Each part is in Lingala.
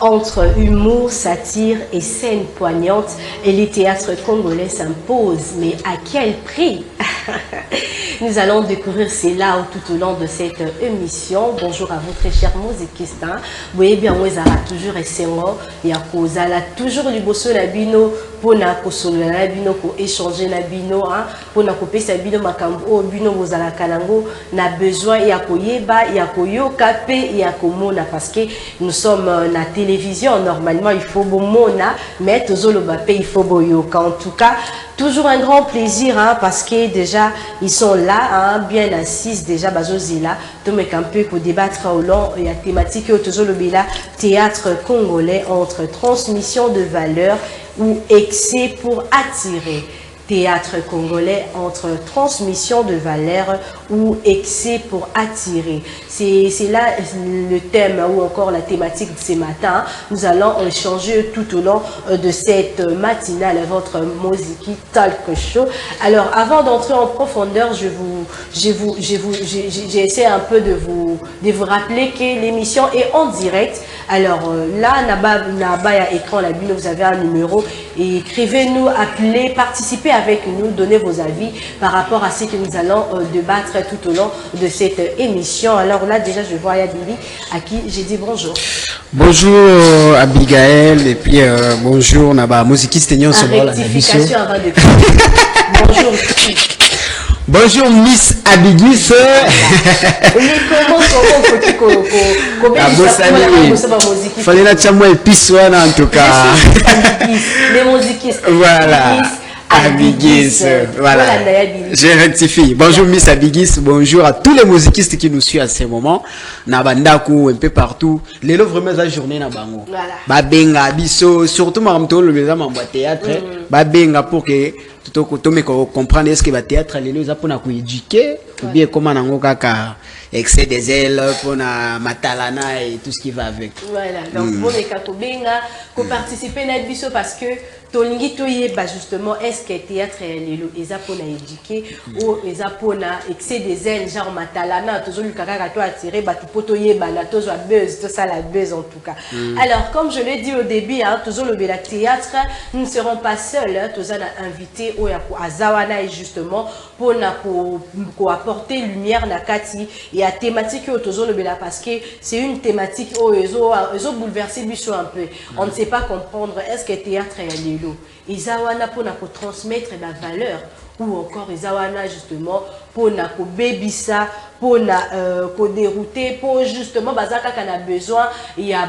Entre humour, satire et scène poignante, et les théâtres congolais s'imposent. Mais à quel prix? Nous allons découvrir cela tout au long de cette émission. Bonjour à vous très chers musicistes. Vous voyez bien, on a toujours essayé, il y a toujours le bosso la bino pour na kosolo na bino pour échanger na bino pour na couper sa bino makambo bino bozala kalango na besoin ya koyeba ya koyoka pe ya komona parce que nous sommes na télévision normalement il faut bomona mais tozoloba pe il faut boyoka. En tout cas toujours un grand plaisir parce que déjà ils sont là bien assis déjà bazozila to me un peu pour débattre au long il y a thématique tozolobela théâtre congolais entre transmission de valeurs ou excès pour attirer. Théâtre congolais entre transmission de valeurs ou excès pour attirer. C'est là le thème ou encore la thématique de ce matin. Nous allons échanger tout au long de cette matinale votre Moziki Talk Show. Alors avant d'entrer en profondeur, j'ai essayé un peu de vous rappeler que l'émission est en direct. Alors là, Nabaya écran la bille, vous avez un numéro et écrivez-nous, appelez, participez avec nous, donnez vos avis par rapport à ce que nous allons débattre tout au long de cette émission. Alors là, déjà, je vois Yadili à qui j'ai dit bonjour. Bonjour Abigail et puis bonjour Naba Mozikiste Nyon Sobra la émission. Bonjour. Bonjour Miss Abigis. Fallait la tchamwa épice en tout cas. Les musicistes. Voilà. Abigis, voilà. Je rectifie. Bonjour Miss Abigis, bonjour à tous les musicistes qui nous suivent à ce moment. Nabandaku, un peu partout. Les lots vraiment la journée na bango. Babenga biso, surtout maramto le maison en théâtre. Babenga pour que tout le monde comprenne est-ce que le théâtre les lots pour nous éduquer ou bien comment nango kaka excès des ailes pour na matalana et tout ce qui va avec. Voilà. Donc pour les katobenga, qu'on participe na biso parce que tolingi toyeba justement est-ce que théâtre les apona éduquer ou les apona excès des ailes genre matalana toujours le kaka to attirer batu poto yeba na toujours buzz tout ça la buzz en tout cas. Alors comme je l'ai dit au début toujours le théâtre nous ne serons pas seuls tous on a invité au azawana justement pour na ko apporter lumière na kati et à thématique au toujours le parce que c'est une thématique où ils ont bouleversé biso un peu. On ne sait pas comprendre est-ce que théâtre est Izawana pour transmettre la valeur ou encore Izawana justement pour bébisa pour dérouter pour justement bazaka qu'on a besoin il y a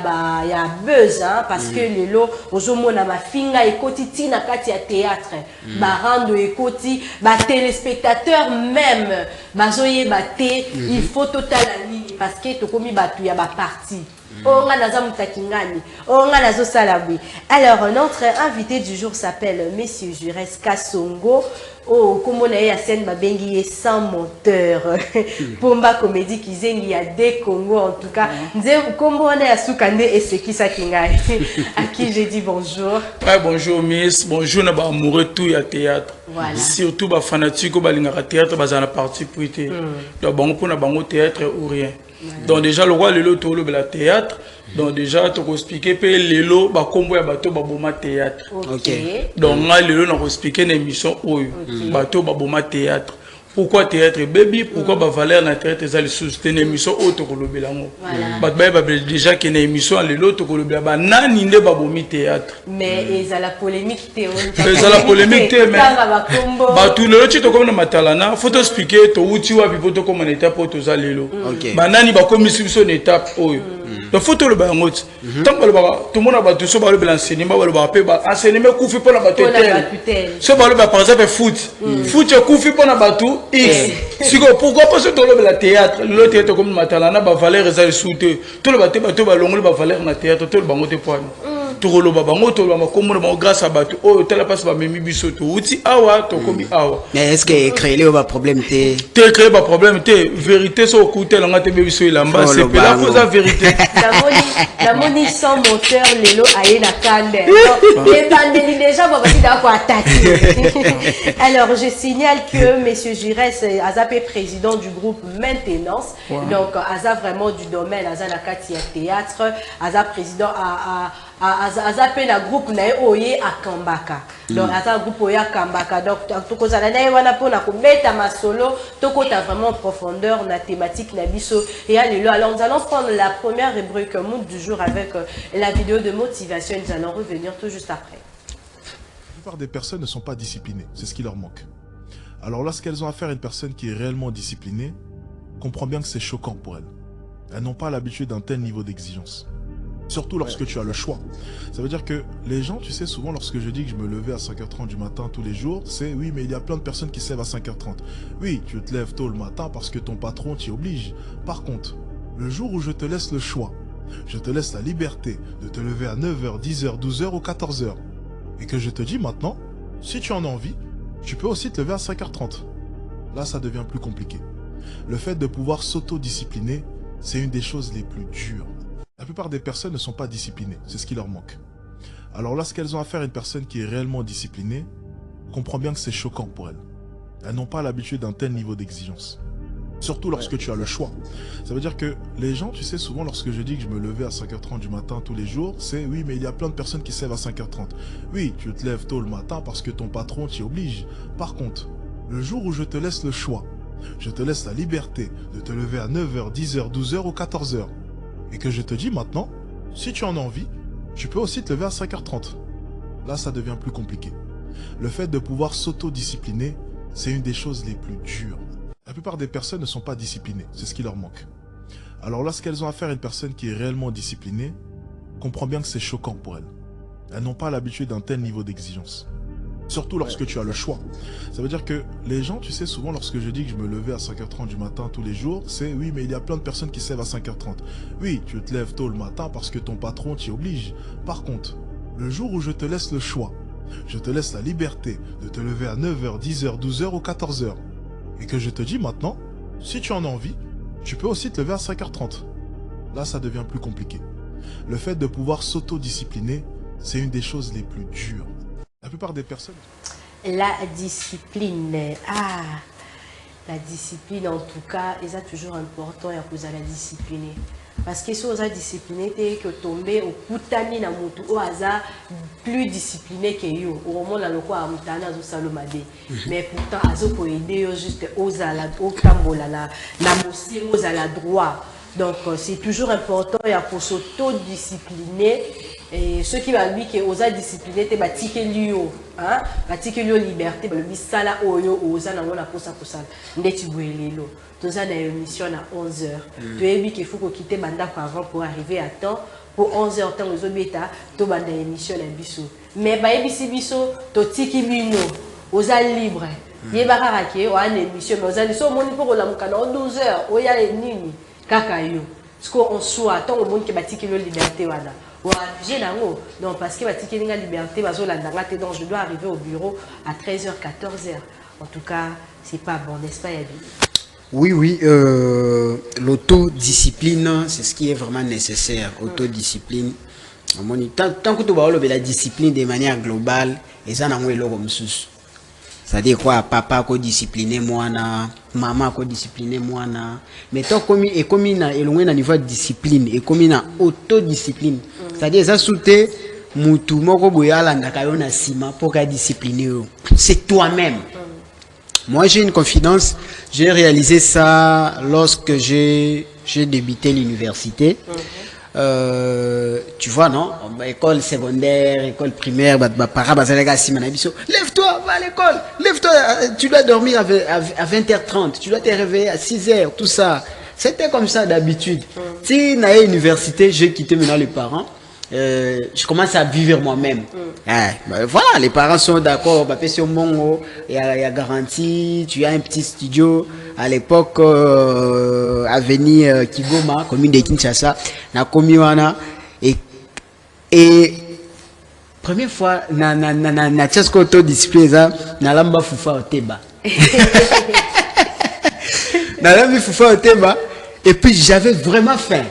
buzz parce que les lots ozomona mafinga ekoti na kati ya théâtre barando ekoti ba téléspectateurs même bazoye baté il faut total la ligne parce que tokomi batu ya ba partie. Alors, notre invité du jour s'appelle Monsieur Jures Kasongo. Oh, comme on a eu à scène, Babengi est sans monteur. Pomba comédie qui il y a des Congo en tout cas. Comme on est à Soukande et c'est qui ça qui a à qui j'ai dit bonjour. Ouais, bonjour Miss, bonjour Naba amoureux tout y a théâtre. Voilà. Surtout ba fanatique ba lingara théâtre ba la partie privée. Donc bon pour na bango théâtre ou rien. Donc déjà le roi le lot le théâtre. Donc déjà tu peux expliquer que les lots ba combo ya bateau ba boma théâtre. OK. Donc là les lots on expliquer une émission oyo bateau ba boma théâtre. Pourquoi théâtre baby pourquoi ba valeur na théâtre ça le soutenir une émission auto ko lobelango. Ba déjà que une émission les lots to ko lobela ba nani nde ba bomi théâtre. Mais ils a la polémique théorique. Ils a la polémique mais ba tout le lot to comme na matalana faut expliquer to uti wa bipoto comme on était pour to za lelo. Ba nani ba comme mission étape oyo. Le photo le bangot tant que tout le monde a battu sur le enseignement le enseignement koufi pour la battu ce ballon par exemple foot koufi pour la battu x pourquoi pas ce le théâtre le théâtre comme matalana ba valeur ça le soute tout le battu ba longue ba valeur na théâtre tout le bangot point tokolo babango tolo makombo na grâce à bato o tala passe ba memi biso to uti awa to komi awa. Mais est-ce que créer le problème te créer ba problème te vérité so côté la ngate biso ilamba c'est que la fausse vérité. La moni sans moteur lelo aye na kande. Les bandeli déjà va d'accord attaquer. Alors je signale que monsieur Giresse Azapé président du groupe Maintenance. Donc Azap vraiment du domaine Azana Katia théâtre, Azap président Azapé la groupe nae oye à Kambaka. Donc Azap groupe oye à Kambaka. Donc toko za nae wana pona ko meta masolo, toko ta vraiment en profondeur na thématique na biso et alors nous allons prendre la première rubrique mood du jour avec la vidéo de motivation. Nous allons revenir tout juste après. La plupart des personnes ne sont pas disciplinées, c'est ce qui leur manque. Alors lorsqu'elles ont affaire à une personne qui est réellement disciplinée, comprends bien que c'est choquant pour elles. Elles n'ont pas l'habitude d'un tel niveau d'exigence. Surtout lorsque tu as le choix. Ça veut dire que les gens, tu sais, souvent lorsque je dis que je me levais à 5h30 du matin tous les jours, c'est oui, mais il y a plein de personnes qui se lèvent à 5h30. Oui, tu te lèves tôt le matin parce que ton patron t'y oblige. Par contre, le jour où je te laisse le choix, je te laisse la liberté de te lever à 9h, 10h, 12h ou 14h. Et que je te dis maintenant, si tu en as envie, tu peux aussi te lever à 5h30. Là, ça devient plus compliqué. Le fait de pouvoir s'auto-discipliner, c'est une des choses les plus dures. La plupart des personnes ne sont pas disciplinées, c'est ce qui leur manque. Alors lorsqu'elles ont affaire à une personne qui est réellement disciplinée, comprends bien que c'est choquant pour elles. Elles n'ont pas l'habitude d'un tel niveau d'exigence. Surtout lorsque tu as le choix. Ça veut dire que les gens, tu sais, souvent lorsque je dis que je me levais à 5h30 du matin tous les jours, c'est oui, mais il y a plein de personnes qui se lèvent à 5h30. Oui, tu te lèves tôt le matin parce que ton patron t'y oblige. Par contre, le jour où je te laisse le choix, je te laisse la liberté de te lever à 9h, 10h, 12h ou 14h. Et que je te dis maintenant, si tu en as envie, tu peux aussi te lever à 5h30. Là, ça devient plus compliqué. Le fait de pouvoir s'auto-discipliner, c'est une des choses les plus dures. La plupart des personnes ne sont pas disciplinées, c'est ce qui leur manque. Alors lorsqu'elles ont affaire à une personne qui est réellement disciplinée, comprends bien que c'est choquant pour elles. Elles n'ont pas l'habitude d'un tel niveau d'exigence. Surtout lorsque tu as le choix. Ça veut dire que les gens, tu sais, souvent lorsque je dis que je me levais à 5h30 du matin tous les jours, c'est oui, mais il y a plein de personnes qui se lèvent à 5h30. Oui, tu te lèves tôt le matin parce que ton patron t'y oblige. Par contre, le jour où je te laisse le choix, je te laisse la liberté de te lever à 9h, 10h, 12h ou 14h. Et que je te dis maintenant, si tu en as envie, tu peux aussi te lever à 5h30. Là, ça devient plus compliqué. Le fait de pouvoir s'auto-discipliner, c'est une des choses les plus dures. La plupart des personnes... La discipline. La discipline, en tout cas, c'est toujours important et à cause de la discipline. Parce que si on a discipliné, c'est que tomber au putani na mutu au hasard plus discipliné que yo. Au moment où on a mutana zo salomade. Mais pourtant, azo pour aider juste aux ala au tambola na mosi aux ala droit. Donc c'est toujours important et pour s'auto-discipliner. Et ceux qui va dire que osa discipliné te batike lio, hein, batike lio liberté, le bisala oyo osa na ngona posa posala. Ndeti bwelelo. Toza na émission à 11h. Tu as vu qu'il faut quitter banda avant pour arriver à temps. Pour 11h temps aux obeta, to banda émission na biso. Mais ba ebisi biso to tiki bino, osa libre. Yeba karake o an émission mais osa liso moni pour la mukana 12h, oya nini kaka yo. Parce qu'on soit tant au monde qui batike lio liberté wana. Non, parce que la liberté, donc je dois arriver au bureau à 13h, 14h. En tout cas, c'est pas bon, n'est-ce pas, Yabi? Oui, l'autodiscipline, c'est ce qui est vraiment nécessaire. Autodiscipline. Tant que tu vas la discipline de manière globale, et ça, c'est-à-dire quoi, papa ko discipliner moi na, maman ko discipliner moi na, mais toi comme na elongwe na niveau de discipline et comme na autodiscipline, c'est-à-dire ça souté mutu moko boyala ndaka yo na sima pour ka discipliner yo. C'est toi-même. Moi j'ai une confidence, j'ai réalisé ça lorsque j'ai débuté l'université. Tu vois, non? École secondaire, école primaire, lève-toi, va à l'école, lève-toi, tu dois dormir à 20h30, tu dois te réveiller à 6h, tout ça. C'était comme ça d'habitude. Si à l'université, j'ai quitté maintenant les parents. Je commence à vivre moi-même. Voilà, les parents sont d'accord. Il y a garantie. Tu as un petit studio à l'époque, avenue Kigoma, commune de Kinshasa, na Komiwana. Et première fois na tchasko autodiscipline ça na lamba fufa oteba na lamba fufa oteba et puis j'avais vraiment faim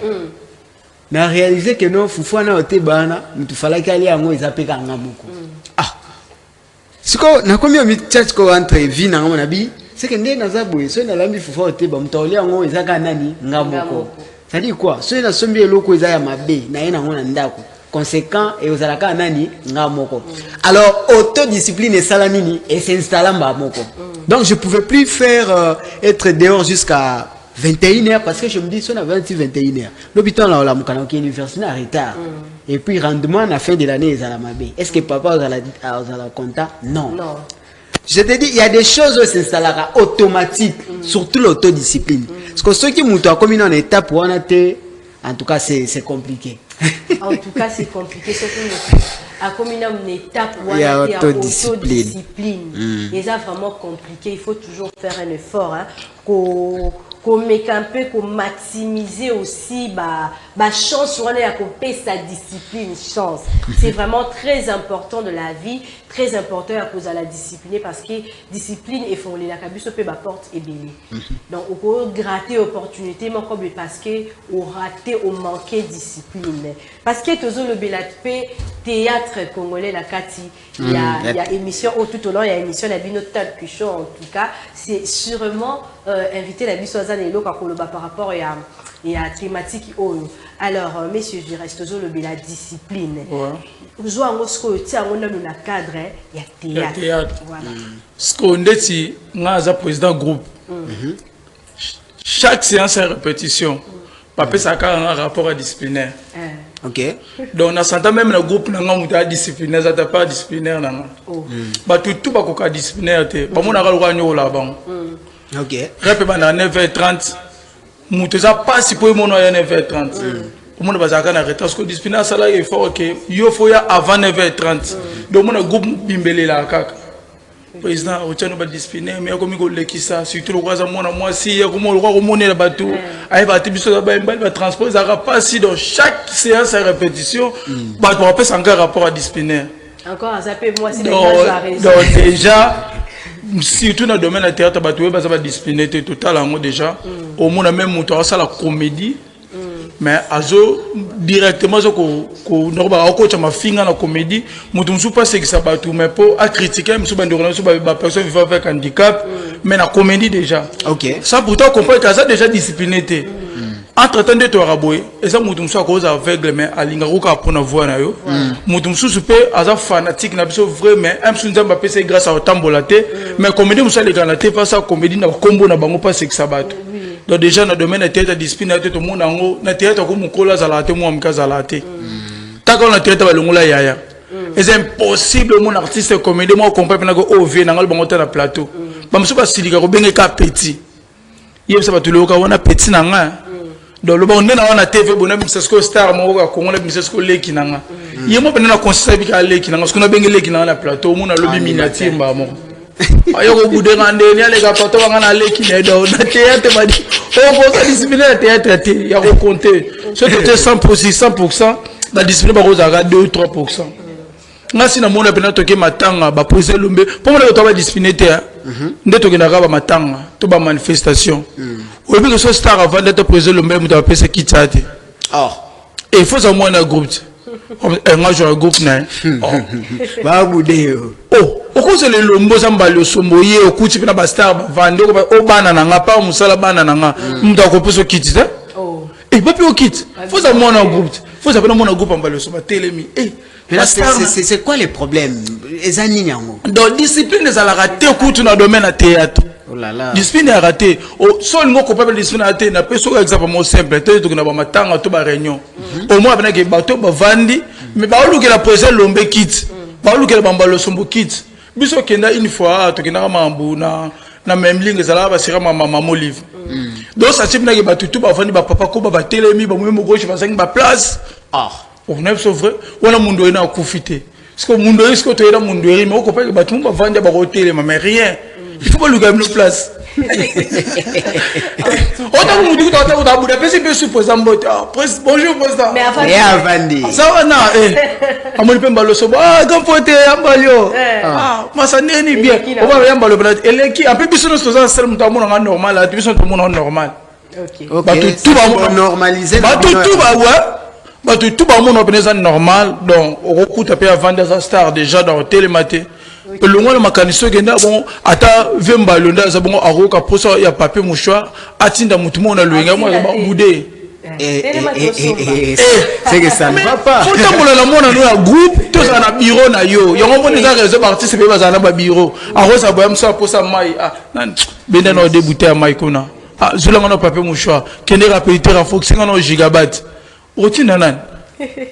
na réalisé que non fufa na oteba na mutu fallait qu'ali yango ezapeka ngamoko ah siko na komi mi tchasko entre vie na ngona bi c'est que ndé naza boye so na lamba fufa oteba mutu oli yango ezaka nani ngamoko ça dit quoi so na sombi eloko ezaya mabe na yena ngona ndako conséquent et aux alaka nani ngamoko. Alors autodiscipline et salamini et s'installer moko. Donc je pouvais plus faire être dehors jusqu'à 21h parce que je me dis si on a 21h. L'hôpital là la mukana qui université en retard. Et puis rendement à la fin de l'année ils allaient mabe. Est-ce que papa aux ala compta? Non. Non. Je te dis il y a des choses qui s'installera automatiques surtout l'autodiscipline. Parce que ceux qui montent comme une étape pour en tout cas c'est compliqué. En tout cas, c'est compliqué. Surtout à comme une étape où il y a autodiscipline. Et ça, vraiment compliqué. Il faut toujours faire un effort. Qu'on met un peu, qu'on maximiser aussi ma chance sur sa discipline, chance. C'est vraiment très important de la vie, très important à cause de la discipline parce que discipline et font la cabine peut ma porte et belé. Donc on peut gratter opportunité mais comme parce que on raté ou manqué discipline. Parce que toujours le Belatpe théâtre congolais la Kati, il y a émission tout au long il y a émission la Binotal Cuchon en tout cas, c'est sûrement inviter la Bissoazane et l'eau par rapport à la thématique. Alors, messieurs, je reste toujours la discipline. Vous avez un cadre, il y a théâtre. Ce qu'on dit, c'est président groupe. Chaque séance est répétition. Papa, ça a un rapport à disciplinaire. Ok. Donc, on s'entend même le groupe n'a disciplinaire, ça n'a pas disciplinaire. Tout va disciplinaire. On a le droit là-bas. Ok. Répétez à 9h30. Mouteza pas si pour mon à 9h30. Au monde va en retard parce que disciplinaire ça là il faut que il faut avant 9h30. Donc mon groupe bimbelé là kaka. Président au tient pas disciplinaire mais comme il le qui ça surtout le roi moi si comme le roi monnaie là bateau ay va tibiso là ba transport ça pas si dans chaque séance à répétition bah on appelle ça encore rapport à disciplinaire. Encore à zapper moi c'est donc déjà surtout dans le domaine de la théâtre, ça va discipliner total déjà. Au moins, même ça la comédie. Mais directement, quand ma fille dans la comédie, je ne sais pas ce que ça va tout, mais pour critiquer, je ne personne vivant avec handicap, mais la comédie déjà. Ok. Ça pourtant, on comprend que ça déjà discipliné. Entre-temps, de toi, Raboy, et ça, je suis à cause aveugle, mais à l'Ingaruka pour nous voir. Je suis super fanatique, vrai, mais je suis grâce à Tambolaté, mais comédie, je suis allé dans la télé, parce que comédie, je combo, je ne sais pas ce que ça va. Donc, déjà, dans le domaine de la théâtre, discipline, tout le monde, dans la théâtre, comme on a zalaté, moi, je suis zalaté. Tant qu'on a théâtre, on a yaya. Et c'est impossible, mon artiste comédie, moi, je comprends que je viens dans le plateau. Je ne suis pas si je suis petit. Il y a tout le monde, on a petit. Donc le bon on a TV bon c'est ce que star mo ko ngona c'est ce que leki nanga yemo benana consiste bi ka leki nanga ce qu'on a bengi leki nanga na plateau mo na lobi miniature ba mo ayo ko bude ngande ni ale ka plateau ngana leki ne do na théâtre ba di on ko ça discipline théâtre te ya ko compter c'est 100% la discipline ba ko za 2 ou 3%. Ngasi na mona pena toke matanga ba poser lumbe pour moi to ba discipline te nde toke na ba matanga to ba manifestation. Oui, mais ce star avant d'être président, le même doit passer qui t'a dit. Et il faut avoir un groupe. Moi, j'ai un groupe. Va bouder. Oh, au cause de l'ombo zamba le somboyer, au coup de la star, vendre au banana, pas au moussala banana, m'da repose au kit. Et pas plus au kit. Faut avoir un groupe. Faut avoir un groupe en bas le somba télémi. C'est quoi les problèmes? Donc, discipline, ça l'a raté au coup dans le domaine à théâtre. Oh là là. Discipline est raté. Seul mot coupable discipline a été n'a pas sur exemple simple. Tu es dans ma tanga tout ba réunion. Au moins avec les bateaux ba vandi, mais ba olu que la président lombe quitte. Ba olu que la bamba le sombo quitte. Biso kenda une fois to kenda mambu na même ligne ça là ba sira maman livre. Donc ça type na ke ba tout ba vandi ba papa ko ba telemi ba mo gauche ba cinq ba place. On est vrai. On a mundo ina kufite. Parce que mundo est-ce que tu es dans mundo mais on comprend que ba tout ba vandi ba hôtel mais rien. Il faut pas lui gagner une place. Bonjour, président. Mais avant ça va, non, on m'a dit, quand faut être Ambalio, moi ça n'est ni bien. On va aller Ambalio, et qui, un peu plus, nous sommes normal, tout le monde normal. Tout va normaliser. Tout le monde est normal, donc on recoute à vendre des stars déjà dans le télématé. Le monde mécanicien qui est bon, ata vemba londa zabongo aroka posa ya papier mouchoir atinda mutu mona luenga moi ba boudé. C'est que ça ne va pas. Faut tambola la mona no ya groupe, tous na bureau na yo. Yango moni za réseau artiste be bazana ba bureau. Arosa boyam sa posa mai. Ah, benda no débuter à mai kona. Ah, zulanga no papier mouchoir, kende rapidité renforcer no gigabyte. Rotina nan.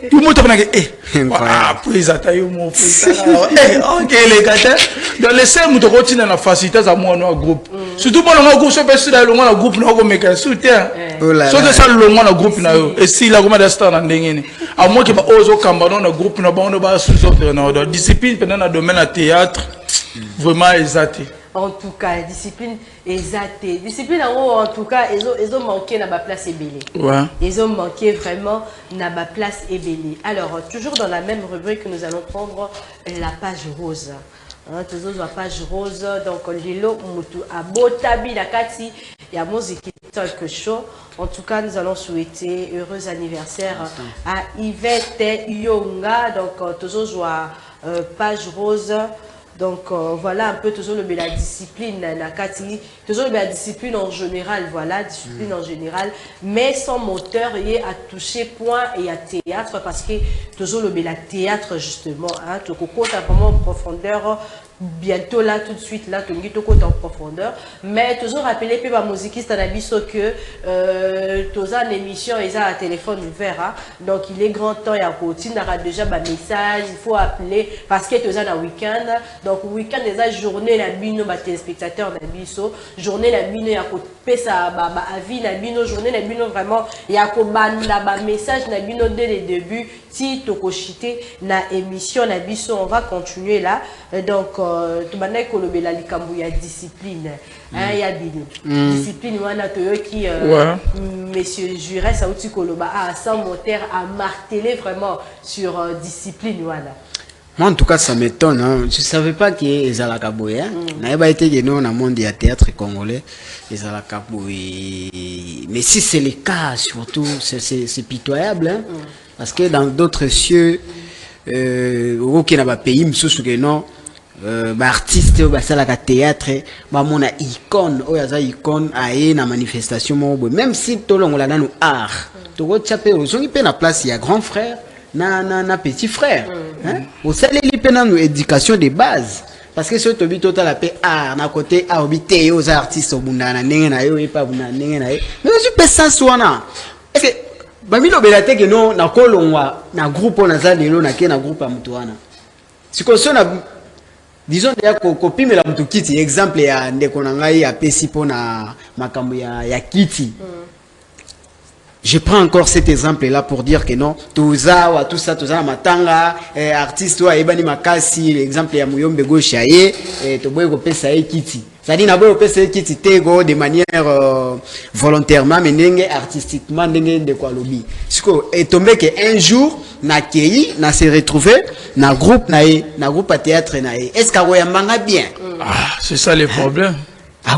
Tout le monde a pris à taille mon ok les gars dans les scènes de routine la facilité à moi no groupe surtout moi le groupe so dans le groupe no ko meka soutien so que ça le monde groupe na yo et si la commande star na ndengeni à moi qui ba ozo kamba no groupe na ba on ba sous ordre na discipline pendant dans domaine à théâtre vraiment exaté. En tout cas, discipline exatée. Discipline en tout cas, ils ont manqué dans ma place ébélée. Ouais. Ils ont manqué vraiment dans ma place ébélée. Alors, toujours dans la même rubrique, nous allons prendre la page rose. Toujours la page rose. Donc, Lilo Moutou Abotabi Nakati. Il y a musique quelque chose. En tout cas, nous allons souhaiter heureux anniversaire à Yvette Yonga. Donc, toujours page rose. Donc voilà un peu toujours la discipline, toujours la discipline en général, voilà, discipline en général, mais son moteur y est à toucher point et à théâtre parce que toujours le théâtre justement, hein, tu comptes vraiment en profondeur. Bientôt là, tout de suite, là, tu me côté en profondeur. Mais toujours rappeler que ma musiquiste a dit que tous en émission, ils ont un téléphone ouvert. Hein. Donc, il est grand temps, il y a déjà un message, il faut appeler parce que tous en un week-end. Donc, week-end, il y a journée, la bino, téléspectateurs, la biso, journée, la bino, il y a ça, avis, la bino, journée, la bino, vraiment, il y a un message, la bino, dès le début, si tu as la émission, la biso, on va continuer là. Donc, tu m'as dit que il y a discipline. Il y a discipline, qui, monsieur Jurès, ça aussi sans moteur à marteler vraiment sur discipline. Moi, en tout cas, ça m'étonne. Hein. Je ne savais pas qu'il y ait Zalaka Boye. Je n'avais pas été dans le monde du théâtre congolais. Zalaka Boye. Mais si c'est le cas, surtout, c'est pitoyable. Hein. Parce que dans d'autres cieux, qui n'a pas pays, non. Artiste basalaka théâtre ba mona icône oyaza icône aye na manifestation mobo même si tolongola na no art to go tchape ozongi pe na place ya grand frère na petit frère hein au saleli pe na no éducation de base parce que ce tobi total la pe art na côté art obité aux artistes obunda na ndenge na yo e pa bunda ndenge na ye mais aussi pe ça soit est-ce que bamilo belate que non na kolongwa na groupe na za lelo na ke na groupe amtuana siko so na disons déjà copie mais la mtukiti exemple ya ndeko na ngai ya pesi pona makambo ya kiti. Je prends encore cet exemple là pour dire que non tout ça matanga artiste wa ebani makasi l'exemple ya Muyombe Gauche aye to boye ko pesa e kiti. C'est-à-dire na boye ko pesa e kiti tego de manière volontairement mais ndenge artistiquement ndenge de quoi lobby. Siko est tombé que un jour na kei na se retrouver na groupe à théâtre na est-ce ka yambanga bien c'est ça le problème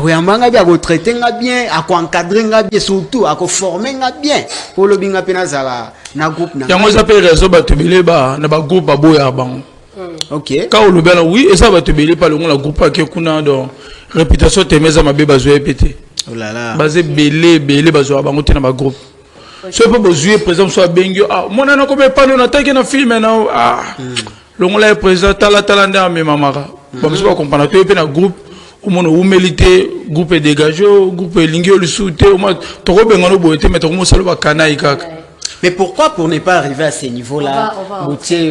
yambanga bien ko traiter bien ko encadrer bien surtout ko former bien pour le binga pena zala na groupe na yango ça peut réseau batubele ba na ba groupe ba boya bango OK ka le bela oui et ça batubele pas le groupe ke kuna donc réputation temeza mabe bazo pété oh là là basé belé bazo bango te na ba groupe. Je peux vous jouer, par exemple, soit Bengio. Ah, mon nom comme pas nous attaquer un film maintenant. Ah, le monde est présent, talanda mais mamara. Bon, je peux comprendre. Tu es dans groupe, au monde où milité, groupe est dégagé, groupe est lingio le soute, au moins, tu as bien gagné boité, mais tu as commencé à le canaille kak. Mais pourquoi pour ne pas arriver à ces niveaux-là?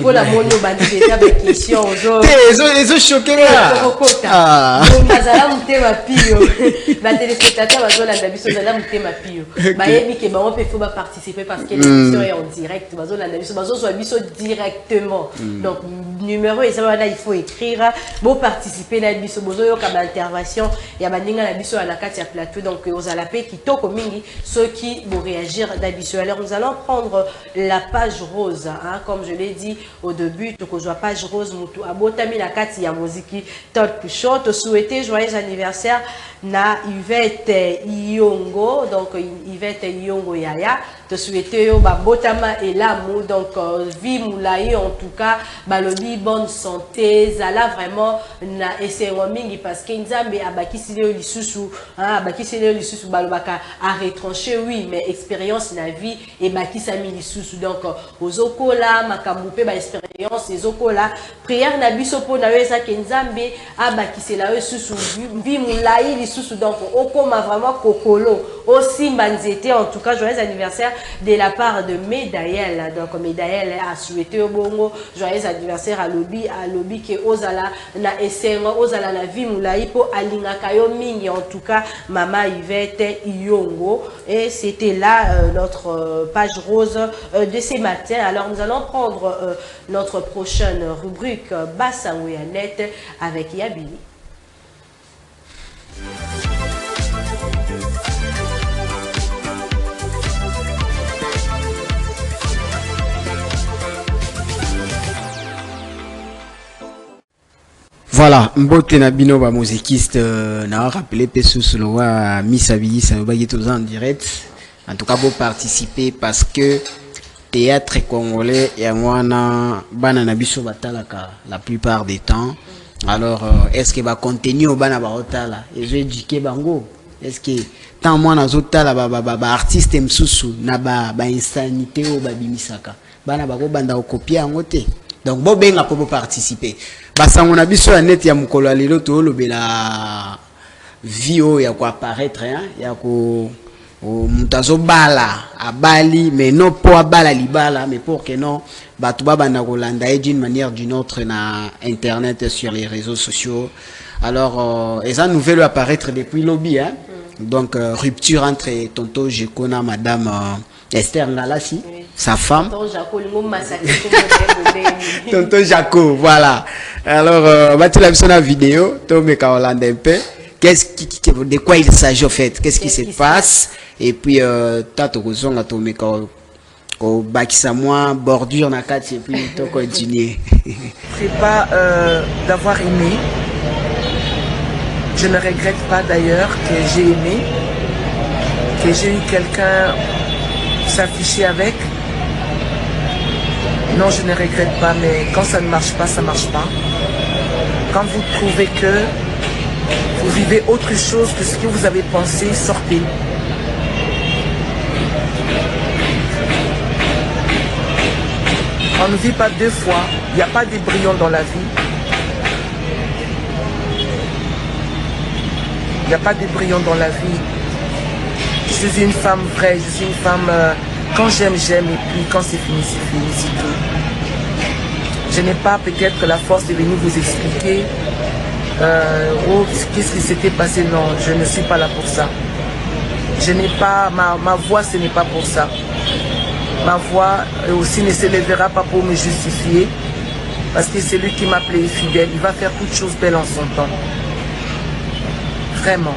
Pour la mono déjà avec question ils ont choqué là. Ah. Mazala mutema pio. Ba téléspectateurs bazona ndabiso zala mutema pio. Ba yebi ke ba on peut participer parce que l'émission est en direct. Bazona ndabiso bazozwa biso directement. Donc numéro et ça là il faut écrire pour participer na biso bozo yo comme intervention ya baninga na biso na kati ya plateau donc aux alapé kitoko mingi ceux qui vont réagir na biso. Alors nous allons prendre la page rose, hein, comme je l'ai dit au début, tu vois page rose, mutu abotami na kati ya muziki top show. Te souhaiter joyeux anniversaire na Yvette Iyongo, donc Yvette Iyongo Yaya. Te souhaiter yo ba botama et l'amour, donc vie moulaï en tout cas, balobi bonne santé, zala vraiment na esengo mingi parce que nzambe abakisi le lisusu, hein, abakisi le lisusu balobaka a retranché oui, mais expérience na vie et bakisa mi lisusu donc ozokola makambupe ba expérience ezokola prière na biso po na weza ke nzambe abakisi la lisusu vie moulaï lisusu donc okoma vraiment kokolo osimba nzete. En tout cas joyeux anniversaire de la part de Médaël. Donc Médaël a souhaité au bongo joyeux anniversaire à lobby que ozala na esengo ozala na vie moulaï po alinga kayo mingi. En tout cas Mama Yvette Iyongo, et c'était là notre page rose de ces matins. Alors nous allons prendre notre prochaine rubrique Bassangoyanet avec Yabili. Voilà, mbote na bino ba musiquiste na rappelé Pessus le roi Miss Abili ça va tous en direct. En tout cas pour participer parce que théâtre congolais et moi na bana na biso batalaka la plupart des temps. Alors est-ce que va continuer au bana ba otala et je éduquer bango? Est-ce que tant moi na zotala ba artiste msusu na ba insanité au babimisaka bana ba ko banda ko copier ngote. Donc bon benga pour participer. Basango na biso ya net ya mukolo ya lelo to lobela vio ya ko apparaître hein ya ko mutazo bala abali mais non pour abala libala mais pour que non batu baba na kolanda d'une manière ou d'une autre na internet sur les réseaux sociaux. Alors et ça nouvelle va apparaître depuis lobby hein. Donc rupture entre tonto Jekona madame Esther Ngalasi, sa femme. Tonton Jaco, voilà. Alors, bah, tu l'as vu sur la vidéo, Tomé Kaolanda un peu. De quoi il s'agit en fait? Qu'est-ce qui se passe? Et puis, t'as ton raison à Tomé Kaolanda. Au bakisa moi, bordure na kati et puis tu continues. C'est pas d'avoir aimé. Je ne regrette pas d'ailleurs que j'ai aimé, que j'ai eu quelqu'un s'afficher avec. Non, je ne regrette pas, mais quand ça ne marche pas, ça ne marche pas. Quand vous trouvez que vous vivez autre chose que ce que vous avez pensé, sortez. On ne vit pas deux fois, il n'y a pas de brillant dans la vie. Il n'y a pas de brillant dans la vie. Je suis une femme vraie, je suis une femme... quand j'aime, j'aime, et puis quand c'est fini, c'est tout. Je n'ai pas peut-être la force de venir vous expliquer oh, qu'est-ce qui s'était passé. Non, je ne suis pas là pour ça. Je n'ai pas... Ma voix, ce n'est pas pour ça. Ma voix aussi ne se lèvera pas pour me justifier. Parce que c'est lui qui m'a appelé fidèle. Il va faire toutes choses belles en son temps. Vraiment.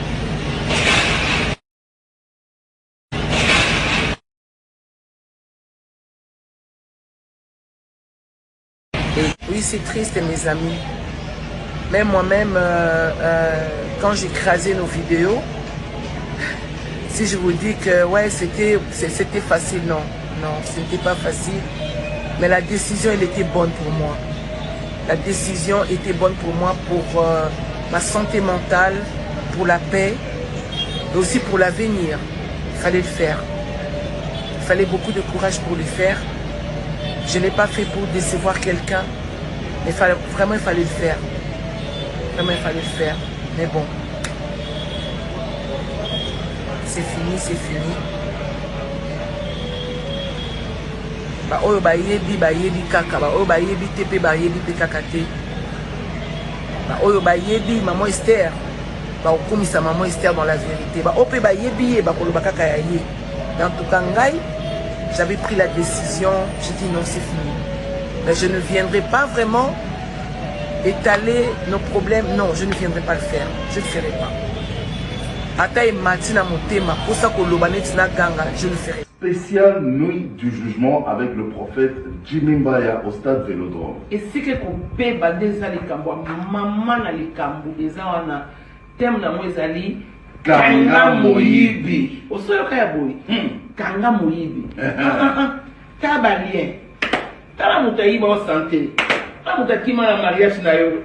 Oui, c'est triste, mes amis. Même moi-même, quand j'écrasais nos vidéos, si je vous dis que ouais, c'était facile, non. Non, ce n'était pas facile. Mais la décision, elle était bonne pour moi. La décision était bonne pour moi, pour ma santé mentale, pour la paix, et aussi pour l'avenir. Il fallait le faire. Il fallait beaucoup de courage pour le faire. Je ne l'ai pas fait pour décevoir quelqu'un. Mais vraiment, il fallait le faire. Vraiment, il fallait le faire. Mais bon. C'est fini, c'est fini. ba oyo ba yebi kaka ba oyo ba yebi te pe ba yebi pe kaka te ba oyo ba yebi maman Esther ba okomisa maman Esther dans la vérité ba ope ba yebi ba koloba kaka ya ye. Dans tout cas ngai j'avais pris la décision, j'ai dit non, c'est fini. Mais je ne viendrai pas vraiment étaler nos problèmes. Non, je ne viendrai pas le faire. Je ne le ferai pas. Ata et Matina Motema, pour ça qu'on l'obanetina ganga, je le ferai. Spécial nuit du jugement avec le prophète Jimmy Mbaya au stade Vélodrome. Et c'est que qu'on paie des alikambo, maman alikambo, des ana, thème na moizali, Kanga Moyibi. Au sol kayaboui. Kanga Moyibi. Tabalien. Tala moutaïba en santé. Tala moutaïba en mariage nayo.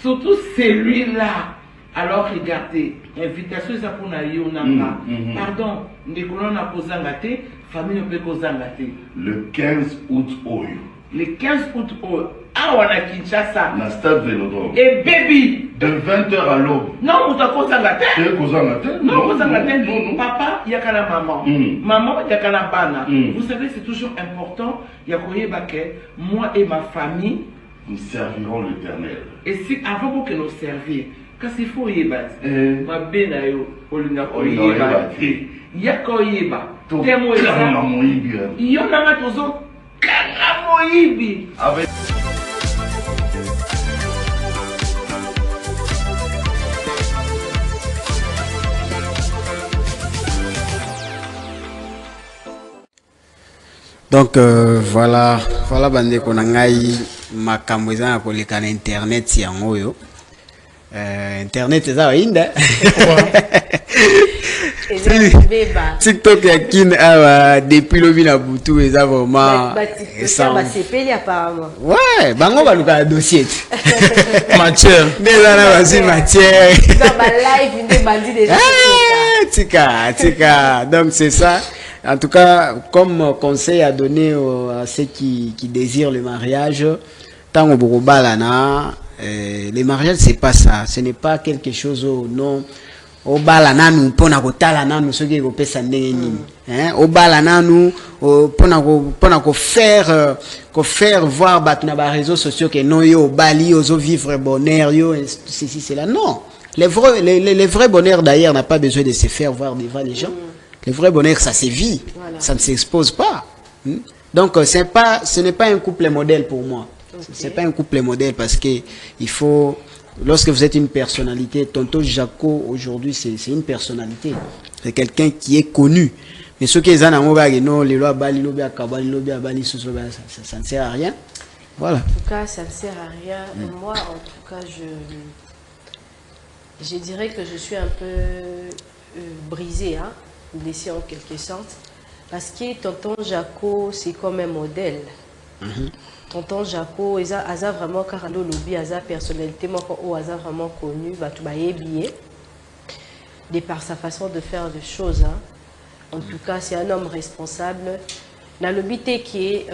Surtout celui-là. Alors regardez, invitation ça pour nayo nanga. Pardon, ndekolo na kozangate, famille ne peut kozangate. Le 15 août oyo. Le 15 août oyo. Ah, on a Kinshasa. Na stade Vélodrome. Et baby. De 20h à l'aube. Non, on t'a kozangate. Kozangate? Non, kozangate. Papa, il y a qu'à la maman. Maman, il y a qu'à la bana. Vous savez, c'est toujours important. Il y a koye baké, moi et ma famille. Nous servirons l'Éternel. Et si avant que nous servir, quand il faut yébat, ma benayo, olina koyeba, ya koyeba, temo Kanga Moyibi. yonanga tozo Kanga Moyibi. Avec donc voilà bandeko na ngai makambo eza na koleka na internet yango yo. Internet eza wainda TikTok ya kin awa depuis lobi na butu eza vraiment sepeli apparemment. Ouais, bango baluka dossier matière déjà na basi matière dans ma live une bandi déjà tika donc c'est ça. En tout cas, comme conseil à donner à ceux qui désirent le mariage, tant au Bourbalana, le mariage c'est pas ça, ce n'est pas quelque chose non au balana nous pona ko talana nous ce qui ko pesa ndeni hein au balana nous pona ko faire voir batna ba réseaux sociaux que non yo bali ozo vivre bonheur yo ceci cela non les vrais bonheurs d'ailleurs n'a pas besoin de se faire voir devant les gens. Le vrai bonheur ça se vit, voilà. Ça ne s'expose pas. Donc ce n'est pas un couple modèle pour moi. Okay. C'est pas un couple modèle parce que il faut. Lorsque vous êtes une personnalité, Tonton Jaco aujourd'hui c'est une personnalité, c'est quelqu'un qui est connu. Mais ceux qui sont en non, les lois bali, lobi à kabali, lobi à bali, ça ne sert à rien. Voilà. En tout cas, ça ne sert à rien. Moi, en tout cas, je dirais que je suis un peu brisée, hein, blessée en quelque sorte, parce que Tonton Jaco c'est comme un modèle. Tonton Jaco, il a vraiment carrément lobby, il a personnalité, il a vraiment connu, de par sa façon de faire des choses. Hein. En tout cas, c'est un homme responsable. Dans le lobby qui est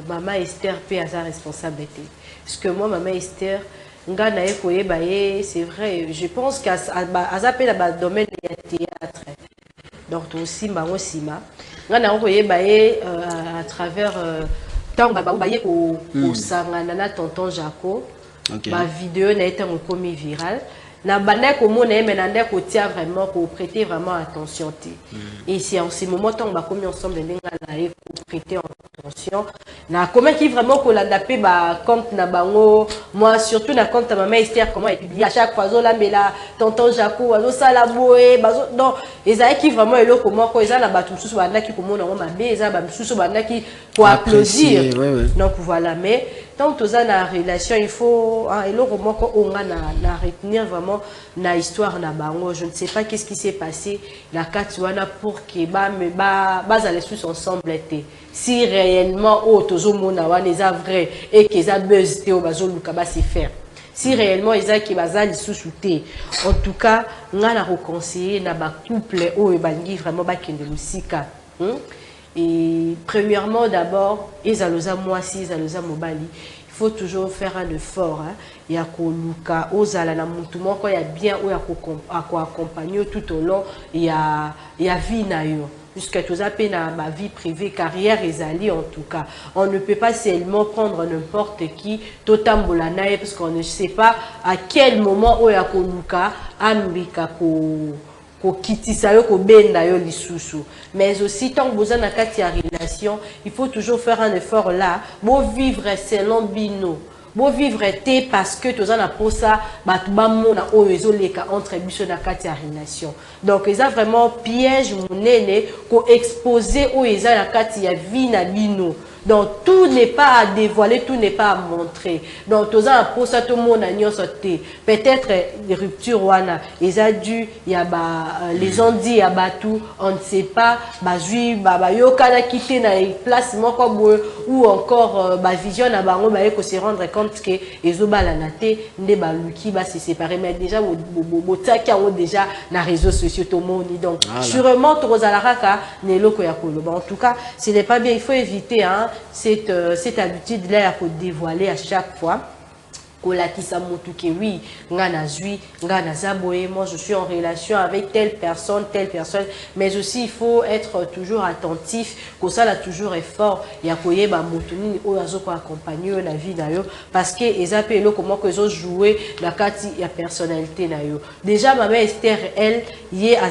Maman Esther, a sa responsabilité. Parce que moi, Maman Esther, c'est vrai, je pense qu'à le domaine du théâtre. Donc, aussi, à travers. Tant que vous avez Tonton Jaco, ma vidéo n'a été commis virale. Na bande ko mo na menande ko tia vraiment ko prêter vraiment attention. Et c'est en ce moment tant ba commis ensemble ndinga na ko prêter attention. Na comment qui vraiment ko la dapé ba compte na bango, moi surtout na compte maman Esther comment elle publie à chaque fois zo la mela Tonton Jaco azo sala boé bazo donc ezali qui vraiment elo comment ko ezala ba tout sous banda ki ko mo na ma be ezala ba sous banda ki pour applaudir. Donc voilà, mais tant que na relation il faut elo comment ko onga na retenir vraiment na histoire na bango. Je ne sais pas qu'est-ce qui s'est passé la Katuana pour que les sous ensemble étaient si réellement tozo mona wana eza vrai et que ça buzz te bazo luka ba se faire si réellement ils a qui bazali sous-souté. En tout cas nga na reconseiller na ba couple o bangi vraiment ba kende musika. Et premièrement d'abord ezaloza mwasi ezaloza mobali. Il faut toujours faire un effort. Il y a Luka, Ozala, na mutumoko, il y a bien ou accompagner tout au long. Il y a vie nayo. puisque tout ça ma vie privée, carrière et alliés en tout cas. On ne peut pas seulement prendre n'importe qui, totambolanae, parce qu'on ne sait pas à quel moment oyakonuka ambika ko kitisa yo ko benda yo lisusu. Mais aussi tant que vous avez une relation, il faut toujours faire un effort là, pour vivre selon bino. Bon vivre parce que tu as pour ça batubamona oezo leka entre biso na kati ya relation. Donc ils a vraiment piège monene ko exposer oezo na kati ya vie na bino. Donc tout n'est pas à dévoiler, tout n'est pas à montrer. Donc tu as pour ça tout le monde a sauté. Peut-être les ruptures wana, ils a dû y a les ont dit y a tout, on ne sait pas bazui yo kana quitter na place moko ou encore vision na bango ba ko se rendre compte que ezo balanate nde baluki ba se séparer mais déjà botaki yango déjà na réseaux sociaux tout le monde. Donc sûrement tozalaraka ne loko ya koloba. En tout cas, ce n'est pas bien, il faut éviter hein cette habitude-là à dévoiler à chaque fois. Oui, moi je suis en relation avec telle personne, mais aussi il faut être toujours attentif, que ça là toujours effort, il y a quoi motuni ou accompagner la vie d'ailleurs, parce que ils appellent comment que ils jouer la carte il y a personnalité d'ailleurs. Déjà ma mère Esther elle y est à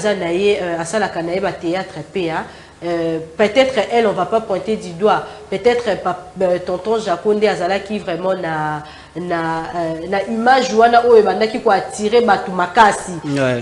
ça la canaïba théâtre PA. Peut-être elle on va pas pointer du doigt, peut-être tonton Jaconde Azala qui vraiment na image wana oyo bandaki ko attirer batu makasi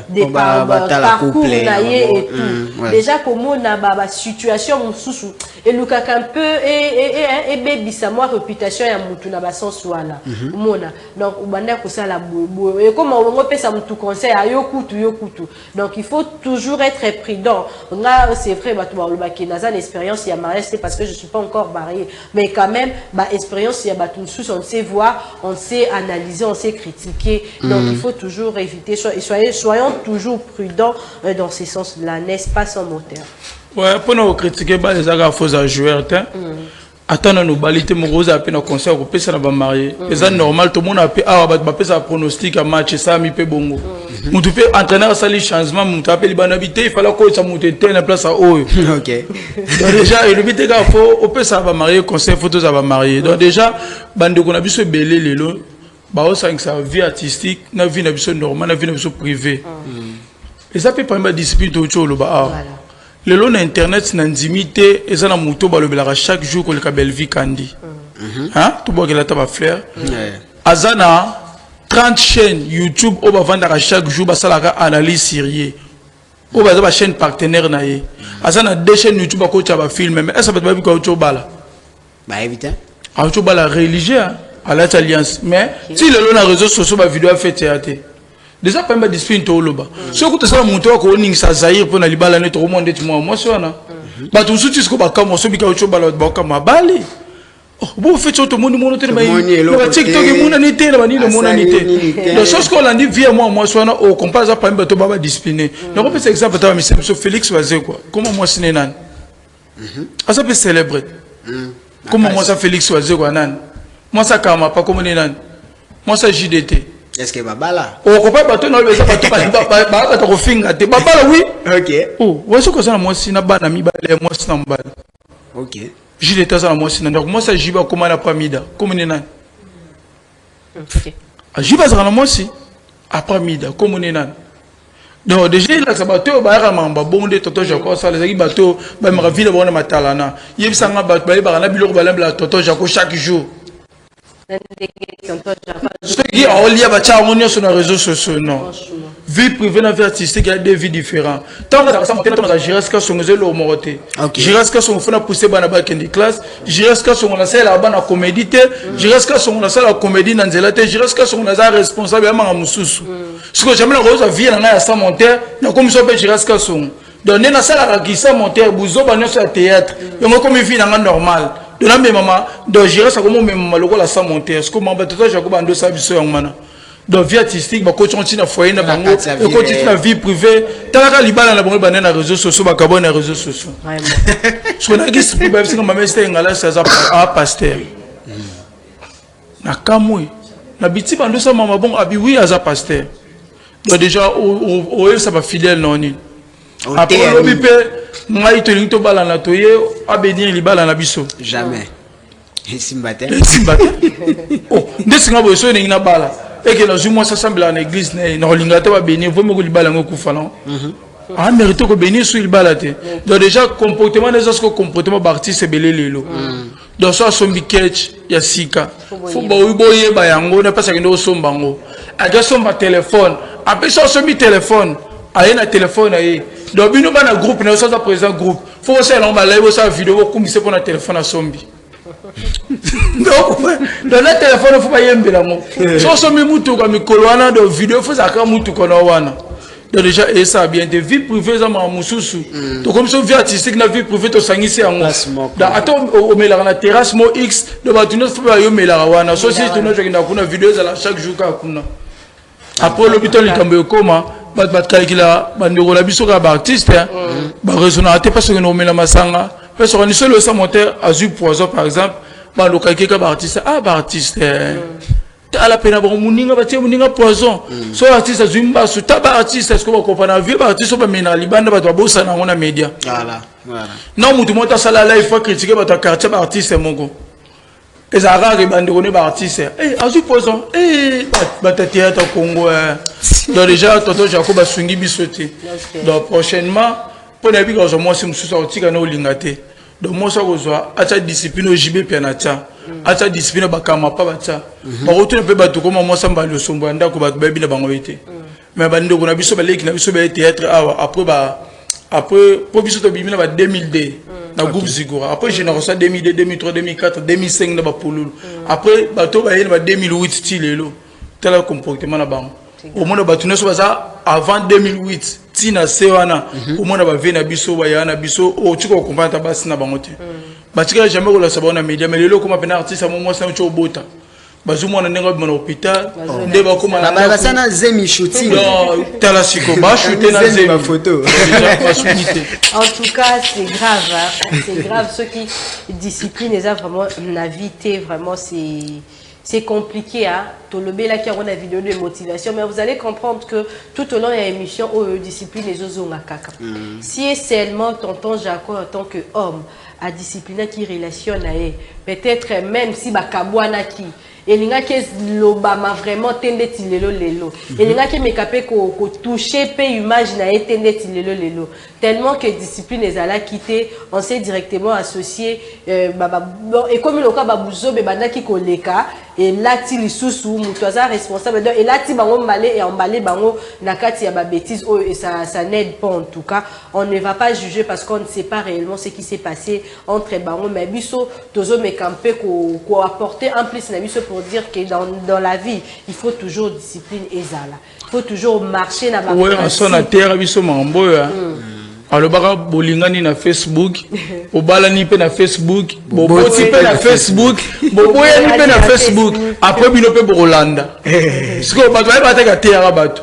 des parcours na ye et tout déjà comment na ba situation mususu et lukaka un peu et bebisa moi réputation ya mutu na ba sens wana mona donc ubanda ko sala bobo et comme on pesa mutu conseil yo kutu donc il faut toujours être prudent. Nga c'est vrai batu ba lobaki naza expérience ya mariage c'est parce que je suis pas encore mariée mais quand même ba expérience ya batu mususu on sait voir, on sait analyser, on sait critiquer. Donc il faut toujours éviter, soyons toujours prudents dans ce sens-là, n'est-ce pas son moteur? Ouais, pour nous critiquer, les agents faux à jouer. Attends, nous baliter mon rose à peine au concert, au pays ça va marier. C'est normal, tout le monde a pu ça pronostic à match, ça mi pe bongo. Mon tout fait entraîneur ça les changements, mon tout appelle banabité, il fallait que ça monte la place à haut. Ok. Déjà, il lui dit qu'il faut, au pays ça va marier, concert photo ça va marier. Donc déjà, bande qu'on a vu ce belé les lots. Bah, on sait que sa vie artistique, na vie na vie normale, na vie na vie privée. Et ça peut pas me discipline tout le bas. Le long internet n'a intimité et ça na moto ba le bela chaque jour que le kabel vie kandi. Hein? Tout bois que la table fleur. Azana 30 chaînes YouTube au ba vendre chaque jour ba ça la analyse sérieux. Au ba za chaîne partenaire na ye. Azana 2 chaînes YouTube ko cha ba film mais ça peut pas ko cho bala. Bah évidemment. A cho bala religieux à l'alliance mais si le long na réseaux sociaux ba vidéo fait théâtre. Déjà pas mal discipline to loba. Ce que tu sais monter ko ning sa zaïr pour na libala net au monde tu moi so na. Ba tu soutis ko ba kama so bika cho bala ba kama bali. Oh, bon fait tout le monde monte na ba TikTok mon anité na ba ni le mon anité. La chose qu'on a dit via moi so na au compare ça pas to ba discipliné. Donc on peut exemple ta monsieur Félix Wazé quoi. Comment moi c'est nan. Ça peut célébrer. Comment moi ça Félix Wazé quoi nan. Moi ça kama pas comme nan. Moi ça JDT. Est-ce que babala? Oh, on peut pas te nommer ça parce que bah tu refinga te babala oui. Ok. Oh, ouais ce que ça moi si na ba na mi ba le moi si na mbala. Ok. JDT ça moi si na donc moi ça jiba comme na pamida comme ni nan. Ok. Jiba ça na moi si après mida comme ni nan. Donc déjà là ça bateau ba ra mamba bonde toto jako ça les bateau ba ma ville ba na matalana. Yeb sanga ba ba na biloko ba la toto jako chaque jour. Ce qui a lié à sur les réseaux sociaux, non. Vie privée, la vie artistique, il y a des vies différentes. Tant que ça, on a géré ce que son zélo morté. Géré ce que son fait poussé dans la classe. Géré ce que son a fait la comédie. Géré ce que son a fait la comédie dans la télé. Géré ce que son a responsable à Moussous. Ce que j'aime la rose à vie, on a ça monter. La commission peut gérer ce que son. Donc, on a ça la qui ça monter. Bouzo, on a sur le théâtre. Et on a comme une vie normale. De la même maman, donc gérer ça comme même le la sans monter. Est-ce que maman peut-être Jacob ando ça biso yang mana. Donc vie artistique ba continue na foyer na bango et continue na vie privée. Talaka libala na bango banana réseaux sociaux ba kabona na réseaux sociaux. Vraiment. Ce qu'on a dit c'est que c'est maman c'était ngala ça a pasteur. Na kamwe. Na biti bando ça maman bon abi oui aza pasteur. Donc déjà au ça va fidèle non ni. Après le bipé ngai to lingi to bala na toye abeni libala na biso jamais simbate oh ndesinga bo so ningi na bala eke na zuma sa sambla na église na linga to abeni vomo ko libala ngo kufa non ah mérite ko bénir sur libala te donc déjà comportement des autres comportement d'artiste belé lelo donc so sombi catch ya sika faut ba uboye ba yango na pasa kendo somba ngo aga somba téléphone après so sombi téléphone aye na téléphone aye donc bino ba na groupe na so za présent groupe faut aussi aller en live ça vidéo comme c'est pour na téléphone à sombi donc dans le téléphone faut pas yembela ngo so sombi mutu kwa mikolo wana de vidéo faut ça ka mutu kono wana. Donc déjà et ça bien de vie privée ça m'a mususu donc comme ça vie artistique na vie privée to sangisi yango da attends au mela na terrasse mo x de ba tuno faut ba yo mela wana so si tuno joki na kuna vidéo za la chaque jour ka kuna après l'hôpital likambo koma ba kalkila ba ndeko la biso ka ba artiste ba raisonner te parce que no mela masanga parce que ni seul ça monter azur poison par exemple ba lo kalkika ba artiste ba artiste à la peine bon muninga batie muninga poison so artiste zumba so taba artiste est-ce que vous comprenez vieux artiste ba mena libanda ba bossa na ngona media voilà non mutu mota sala live faut critiquer ba quartier ba artiste mongo eza rare bande connaît ba artiste azur poison ba théâtre Congo donc déjà toto Jacob Sungi bisoté donc prochainement pour na biko zo mo si mususa otika na olingate donc moi ça reçoit à ta discipline au JB pianata à ta discipline bakama pa bacha ba retourner pe bato comme moi ça mba le sombo anda ko bato babi na bango été mais bande ko na biso ba leki na biso ba théâtre après pour biso to bimina ba 2002 na groupe Zigora après génération 2002 2003 2004 2005 na ba polulu après bato ba yena ba 2008 tilelo tel comportement na bango au moins bato ne so baza avant 2008 tina sewana au moins ba vena biso ba yana biso o tiko comprendre basi na bango te batika jamais ko la sabona media mais lelo comme un artiste à moment ça on bota bazumo na nengo na hôpital nde ba kuma na ba sana zemi shooting non tala siko ba shooter na zemi photo en tout cas c'est grave hein? C'est grave ceux qui disciplinent les vraiment navité vraiment c'est compliqué, hein. Tout le bel qui a une vidéo de motivation, mais vous allez comprendre que tout au long de l'émission, discipline les autres kaka. Si seulement tonton Jaco en tant qu'homme a discipliné qui relationne peut-être même si bakabwana qui et l'inga qui l'obama vraiment tende tilelo lelo et l'inga qui me capé ko toucher pe image na tende tilelo lelo tellement que discipline les ala quitté on s'est directement associé et comme le cas babuzo be bana ki koleka et là ti lisusu mutoza responsable et là ti bango malé et emballé bango na kati ya ba bêtise et ça n'aide pas en tout cas on ne va pas juger parce qu'on ne sait pas réellement ce qui s'est passé entre bango mais biso tozo me camper ko apporter en plus na biso pour dire que dans la vie il faut toujours discipline ezala il faut toujours marcher na ba ouais son na terre biso mambo alors baka bolingani na Facebook obalani pe na Facebook boboti pe na Facebook boboyani pe na Facebook après bino pe bolanda siko bato ba ta terre bato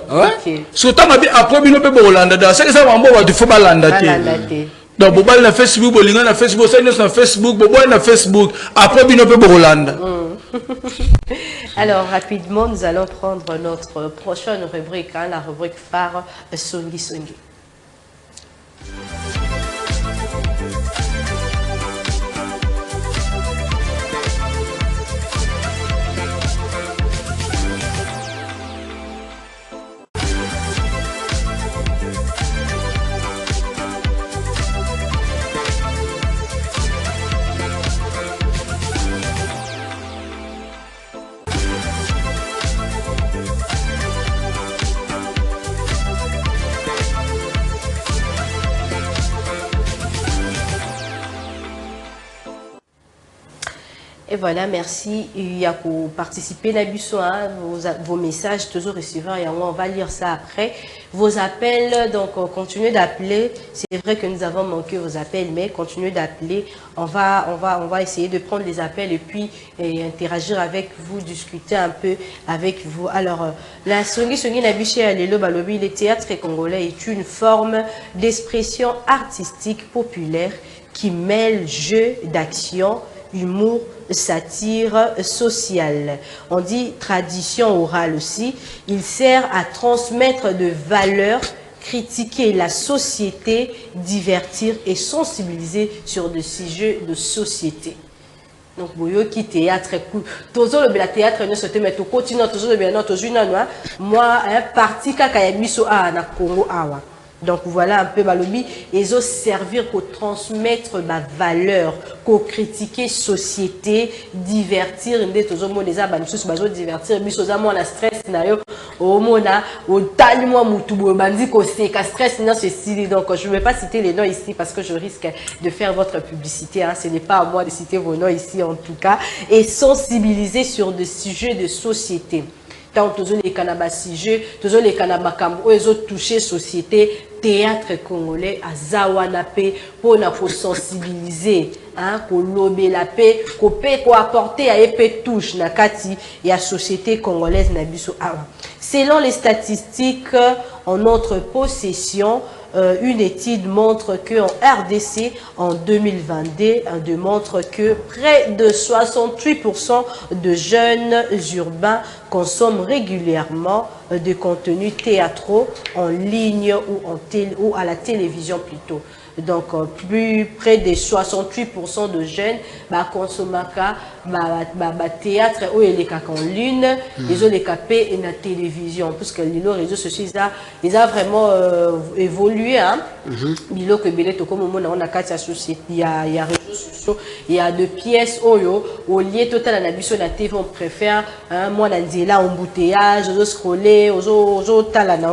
so tanga bi après bino pe bolanda da ça mambo bato faut balanda te donc bobali na Facebook bolingani na Facebook ça na Facebook boboyani na Facebook après bino pe bolanda. Alors rapidement nous allons prendre notre prochaine rubrique la rubrique phare Songi Songi. Et voilà, merci. Il y a pour participer à vos messages, toujours receveurs, et on va lire ça après. Vos appels, donc continuez d'appeler. C'est vrai que nous avons manqué vos appels, mais continuez d'appeler. On va essayer de prendre les appels et puis interagir avec vous, discuter un peu avec vous. Alors, la Songi Songi Nabiche Alelo Balobi, le théâtre congolais est une forme d'expression artistique populaire qui mêle jeu d'action, humour, satire sociale. On dit tradition orale aussi. Il sert à transmettre de valeurs critiquer la société, divertir et sensibiliser sur des sujets de société. Donc, boyoki théâtre, toujours le théâtre, nous sommes mais tout continue, toujours le bien, notre jeune moi, un parti kakayabiso a na Congo awa. Donc voilà un peu balobi, ils ont servir pour transmettre ma valeur, pour critiquer société, divertir, toujours mon des abans, nous divertir, mais aux amours la stress nayo, au mona, au talimo mutubo, bandi ko c'est stress non ceci. Donc je ne vais pas citer les noms ici parce que je risque de faire votre publicité. Hein. Ce n'est pas à moi de citer vos noms ici en tout cas, et sensibiliser sur des sujets de société. Tant toujours les canabas sujets, toujours les canabakam, où ils ont touché société, théâtre congolais à Zawanape pour nous sensibiliser, hein, pour lober la paix, pour apporter à épée touche na kati et à société congolaise na biso awa. Selon les statistiques en notre possession, une étude montre qu'en RDC, en 2022, démontre que près de 68% de jeunes urbains consomment régulièrement des contenus théâtraux en ligne ou à la télévision plutôt. Donc, près de 68% de jeunes consomment théâtre ou les en ligne, ils ont les capés et la télévision, parce que les réseaux sociaux, ils ont vraiment évolué. Hein? Il y a réseaux sociaux, il y a deux pièces au lieu total à la TV, on préfère moi là embouteillage, on scroller, on talana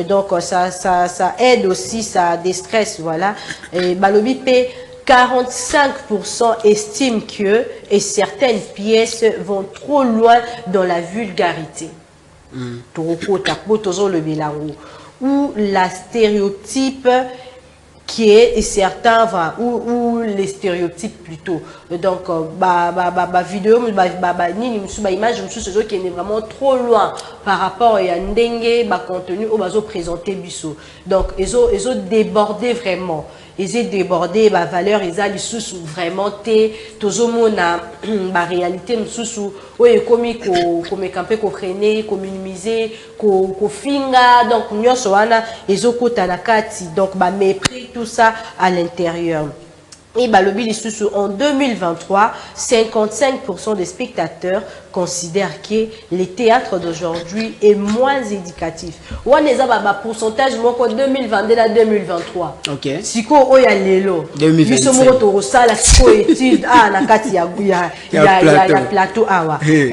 donc ça aide aussi, ça déstresse. Voilà. Et Balobi P, 45% estiment que certaines pièces vont trop loin dans la vulgarité. Ou la stéréotype qui est certain, ou les stéréotypes plutôt. Donc, vidéo, image, qui est vraiment trop loin par rapport à un contenu où ils ont présenté biso. Donc, ils ont débordé vraiment. Ils ont débordé, valeur, ils ont vraiment la réalité, comme minimiser, finga, donc, ils ont donc, mépris, tout ça à l'intérieur. Et en 2023, 55% des spectateurs considèrent que le théâtre d'aujourd'hui est moins éducatif. On a un pourcentage en 2022 à 2023. Ok. Si on a lelo, 2025. Il y a plateau.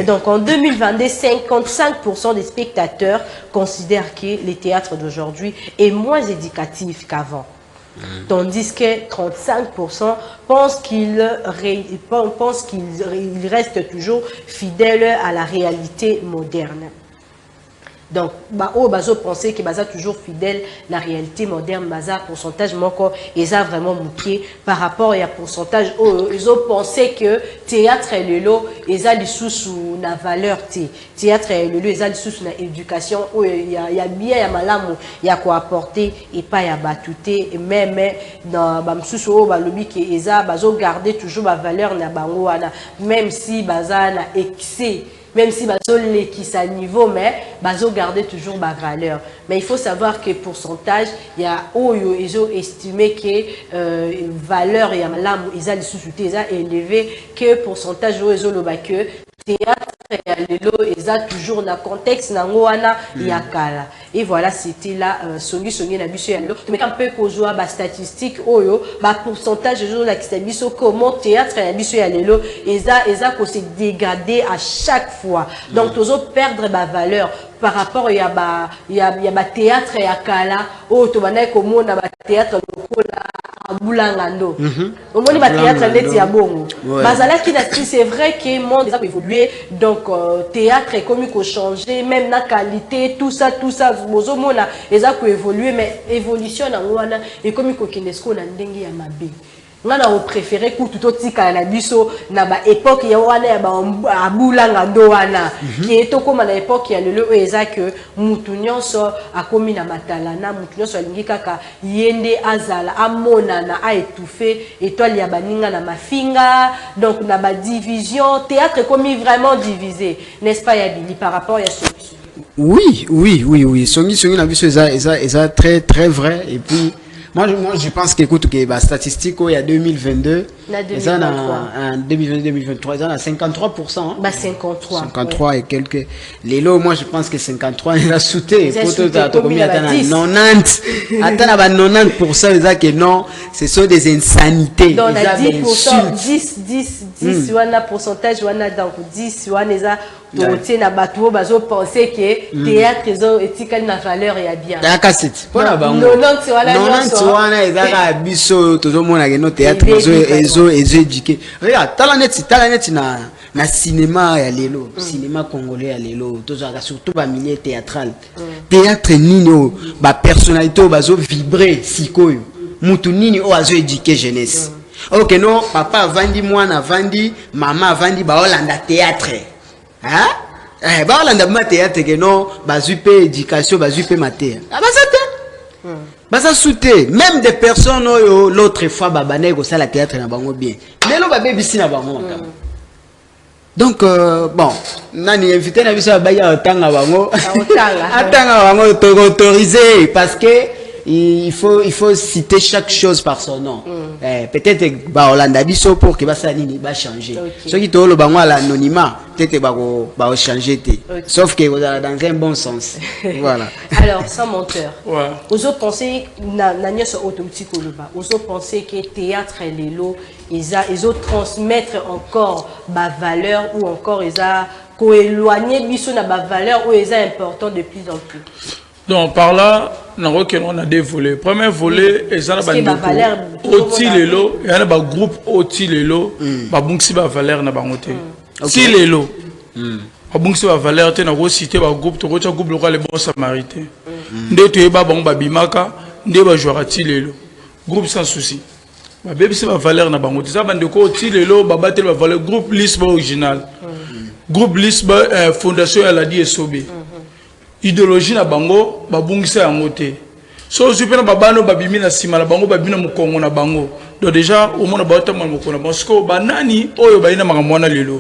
Donc en 2022, 55% des spectateurs considèrent que le théâtre d'aujourd'hui est moins éducatif qu'avant. Tandis que 35% pensent qu'il reste toujours fidèle à la réalité moderne. Donc, bazo penser que baza toujours fidèle à la réalité moderne, baza pourcentage moko ils ont vraiment manqué par rapport à pourcentage ils ont pensé que théâtre et le lot ils ont sous la valeur théâtre et le lot ils ont sous la éducation où il y a bien il y a malamu il y a quoi apporter et pas il y a batouté et même dans bamsusu balobi que ils ont bazo garder toujours la valeur na bango même si baza na excès. Même si bazo qui sa niveau, mais bazo garder toujours ma valeur. Mais il faut savoir que pourcentage, il y a ils ont estimé que valeur et l'âme ils ont sous-souté, ils ont élevé que pourcentage ils ont que théâtre ils ont toujours dans contexte nangoana yakala. Et voilà, c'était là songi na biso yalo. Mais un peu qu'on joue à statistique pourcentage de la biso comment théâtre na biso yalo ils ont se dégradé à chaque fois. Donc toujours perdre ma valeur par rapport il y a théâtre et yakala to banaye comme na théâtre Boulangando. Au moins, il théâtre net ya bongo. Bazala qui c'est vrai que le monde a évolué. Donc, théâtre est comme il faut changer, même la qualité, tout ça, bozomona, ils ont évolué, mais évolution et comme il faut qu'il y ait ndengi ya mabe. On a préféré que tout tika na biso na ba époque ya wana ya ba abulanga ndo wana qui est comme à l'époque ya lelo eza que mutu nyonso akomi na matalana mutu nyonso alingi kaka yende azala amonana a étouffé étoile ya baninga na mafinga donc na ba division théâtre comme vraiment divisé n'est-ce pas ya Billy par rapport à ce Oui. Songi na biso eza très très vrai et puis moi je pense qu'écoute que bah statistique il y a 2022 ça en 2023 ça a 53%. Bah 53 et quelques les lots moi je pense que 53 il a sauté pour combien attends 90 attends ba 90% ça que non ce sont des insanités. Dans la 10 wana pourcentage wana donc 10 wana ça tu na bateau bazo penser que théâtre ezo etikali na valeur ya bien. D'accord c'est. Pona bango. 90 wana ezaka biso tozomona ke no théâtre ezo éduqué. Regarde talanet na cinéma ya lelo, cinéma congolais ya lelo, tozaka surtout ba milieu théâtral. Théâtre nini ba personnalité bazo vibrer sikoyo. Mutu nini o azo éduquer jeunesse. OK non, papa vandi mwana vandi, maman vandi ba Hollanda théâtre. Hein? Bah Hollanda ma théâtre que non, bazupe éducation, bazupe matière. Ah bah ça te. Bah ça souté, même des personnes l'autre fois babane ko ça la théâtre na bango bien. Mais lo ba bébisi na bango. Donc bon, nani invité na biso ba ya tanga bango. Atanga bango autorisé parce que il faut citer chaque chose par son nom. Peut-être bah Hollanda biso pour que bah ça nini va changer. Ceux qui tolo bango à l'anonymat, peut-être bah changer té. Sauf que vous allez dans un bon sens. Voilà. Alors sans menteur. Ouais. Vous autres pensez na nyos automatique au bas. Vous autres pensez que théâtre et l'élo ils autres transmettre encore ma valeur ou encore ils a coéloigner biso na ba valeur ou ils est important de plus en plus. Donc par là, on a des volets. Premier volet, ils ont il y a un groupe Otilelo, Babungsi ba valeur na bangote. Tilelo. Babungsi ba valeur te na go cité ba groupe to go groupe local les bons samaritains. Nde to ba bango ba bimaka, nde ba jouera Tilelo. Groupe sans souci. Ba bebisi ba valeur na bangote. Ça bande ko Tilelo ba battre ba valeur groupe Lisba original. Groupe Lisba fondation elle a dit Esobe. Idéologie na bango babungisa yango te so zupena babano babimi na sima na bango babina mukongo na bango donc déjà au monde ba tama mukona parce que banani oyo bayina makamwana lelo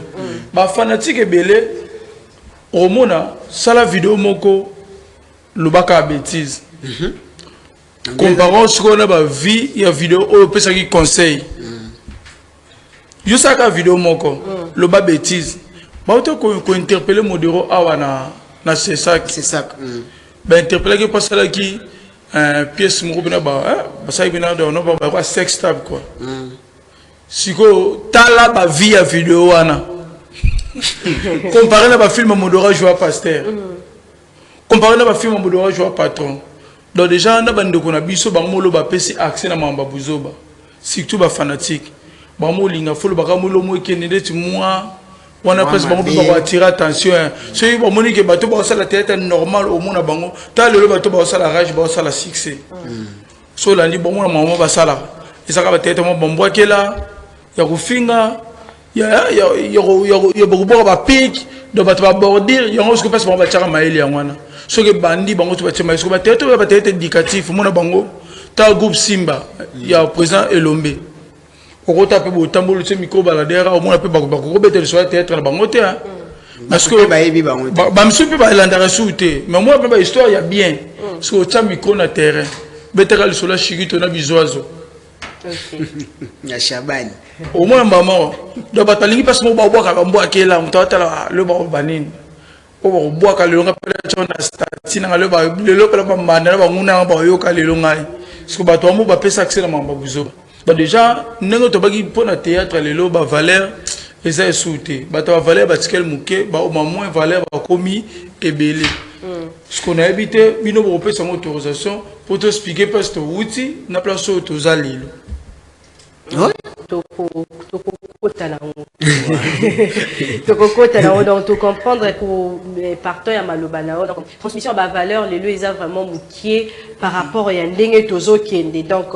ba fanatique belé au mona sala vidéo moko lobaka bêtise comparons ce qu'on a ba vie ya vidéo oyo pesa ki conseil yo saka vidéo moko loba bêtise ba auto ko interpeller modéro awana c'est ça. Ben interpellé que passe là qui pièce mon groupe ba ça il vient de on va sex tab quoi. Siko tala ba vie à vidéo ana. Comparé na ba film Modora joue pasteur. Comparé na ba film Modora joue patron. Donc déjà na bande ko na biso ba molo ba pesi accès na mamba buzoba. Surtout ba fanatique. Ba mo linga folo ba ka molo mo kenede ti moi on a presque beaucoup attirer attention. Si on monique bateau ba la tête normal au monde bango. T'as le bateau ba la rage ba la succès. So lundi bon moi maman ba sala. Et ça va tête mon bombo qui là. Ya kufinga ya beaucoup ba pic de bateau ba bordir. Ya on se passe ba tchara maeli ya ngwana. So que bandi bango tu ba tchama so ba tête indicatif mon bango. Ta groupe Simba ya président Elombe. Au taper au tambour le micro baladera au moins peu beaucoup bête sur la théâtre la bangote parce que bah monsieur peut pas l'andara souté mais moi pas histoire il y a bien parce que au tam micro na terrain bête le sur la chigito na bizoazo ya Shabani au moins maman do batalingi parce que mo ba mboa kela mutata le ba banini o boa ka le longa pela chona stati na le ba le pela ba manda ba nguna ba yo ka le longa parce que ba to mo ba pesa accès na mamba buzo. Bah déjà, nous avons pour le théâtre, les lots, valeur, et ça est souté. Bah, ta valeur, bah, qu'elle mouquet, bah, au moins, valeur, bah, commis et belé. Ce qu'on a habité, nous avons fait son autorisation pour t'expliquer parce que l'outil n'a pas place aux alliés. Oui. Donc, tu comprendre que partant à Malobana, transmission à valeur, les lieux, ils ont vraiment mouqué par rapport à Yandenge Tozo Kende. Donc,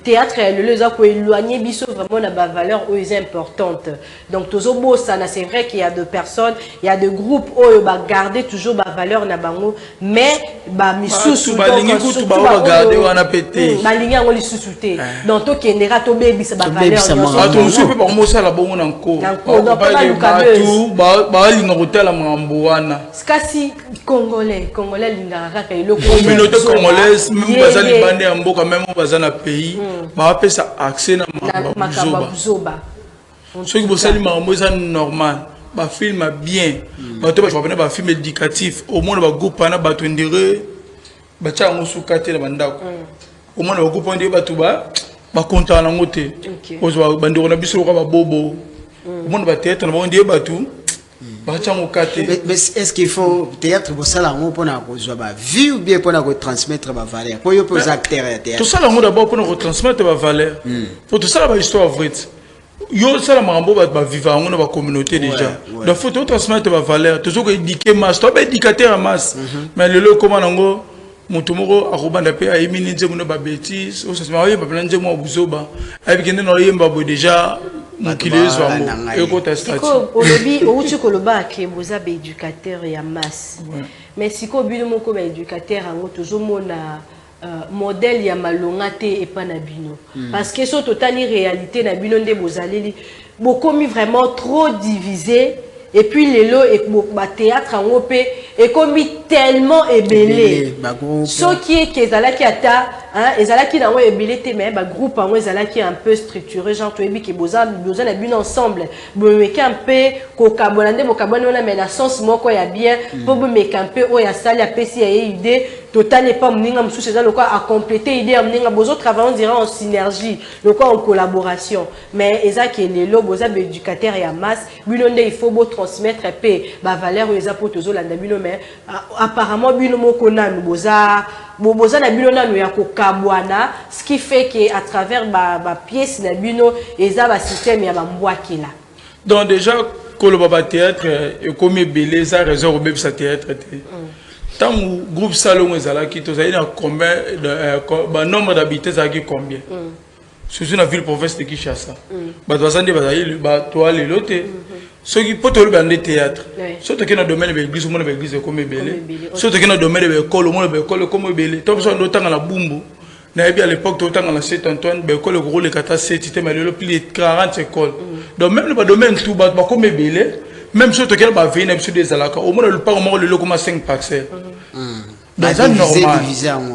théâtre le les a éloigné biso vraiment la valeur où est importante. Donc Tozo Bossana, c'est vrai qu'il y a de personnes, il y a de groupes où va garder toujours la valeur na bango, mais ba misusu donc ba garder wana pété. Ba linga ngoli susute. Donc to kendera to baby sa ba valeur. To musu pe ba mosa la bongo nanko. Donc ba lukabeuse. Ba linga hotela mambo wana. Skasi congolais linga kaka eloko. Communauté congolaise même bazali bande ya mboka même bazana pays. Bah après ça accès na makambabuzoba ce qui bossali makambo ça normal ba film bien ba to ba chopena ba film éducatif au moins ba groupe na ba tondere ba cha ngosu kate na bandako au moins ba groupe ndé ba to ba content na ngote ko zo ba ndeko na biso ko ba bobo au moins ba tête na ba ndé ba tout ba cha ngokate. Mais est-ce qu'il faut théâtre pour ça là on pour na ko zo ba vie ou bien pour na ko transmettre ba valeur pour yo pour acteurs théâtre tout ça là on d'abord pour na ko transmettre ba valeur pour tout ça ba histoire vraie yo ça la mambo ba vivre on ba communauté déjà donc faut tout transmettre ba valeur toujours ko éduquer masse toi ba éducateur en masse mais le comment nango mutu moko akobanda pe ayemini nze muno ba bêtise o ça se marie ba plan nze mo buzoba ayibikende no yemba bo déjà mukilezwa ngo ekota statut olobi outi koloba ke boza ba éducateur ya masse mais siko bino moko ba éducateur ango tozomona modèle ya malonga te epa na bino parce que so totali réalité na bino nde bozaleli bokomi vraiment trop divisé et puis lelo et ba théâtre ango pe ekomi tellement ébélé so qui est kezalaki ata hein ezalaki na ngo ébélé te mais ba groupe ango ezalaki un peu structuré genre to ebi ke boza na bino ensemble bomeka un peu ko kabona nde bokabona na mais na sens moko ya bien po bomeka un peu o ya sali apesi ya idée total n'est pas mninga msusu ça le quoi à compléter idée mninga bozo travailler on dirait en synergie le quoi en collaboration mais ezaki lelo boza be éducateur ya masse bino nde il faut bo transmettre pe ba valeur eza po tozo landa bino mais apparemment bino moko nanu boza na bino nanu ya ko kabwana ce qui fait que à travers ba pièce na bino eza ba système ya ba mbwakila donc déjà koloba théâtre et comme belé ça raison au sa théâtre tant que groupe salon ezalaki tozali na combien de nombre d'habitants ezalaki combien surtout na ville province de Kinshasa bato bazandi bazali bato lelo te soki poto le bande théâtre surtout que na domaine de l'église mon église comme belé surtout que na domaine de l'école mon école comme belé tant que ndotanga na bumbu na ebi à l'époque totanga na Saint Antoine be école ko le kata 7 te mais le plus de 40 écoles donc même le domaine tout ba comme belé même surtout que ba vient sur des alaka au moins le pas au moins le comme 5 parcelles c'est normal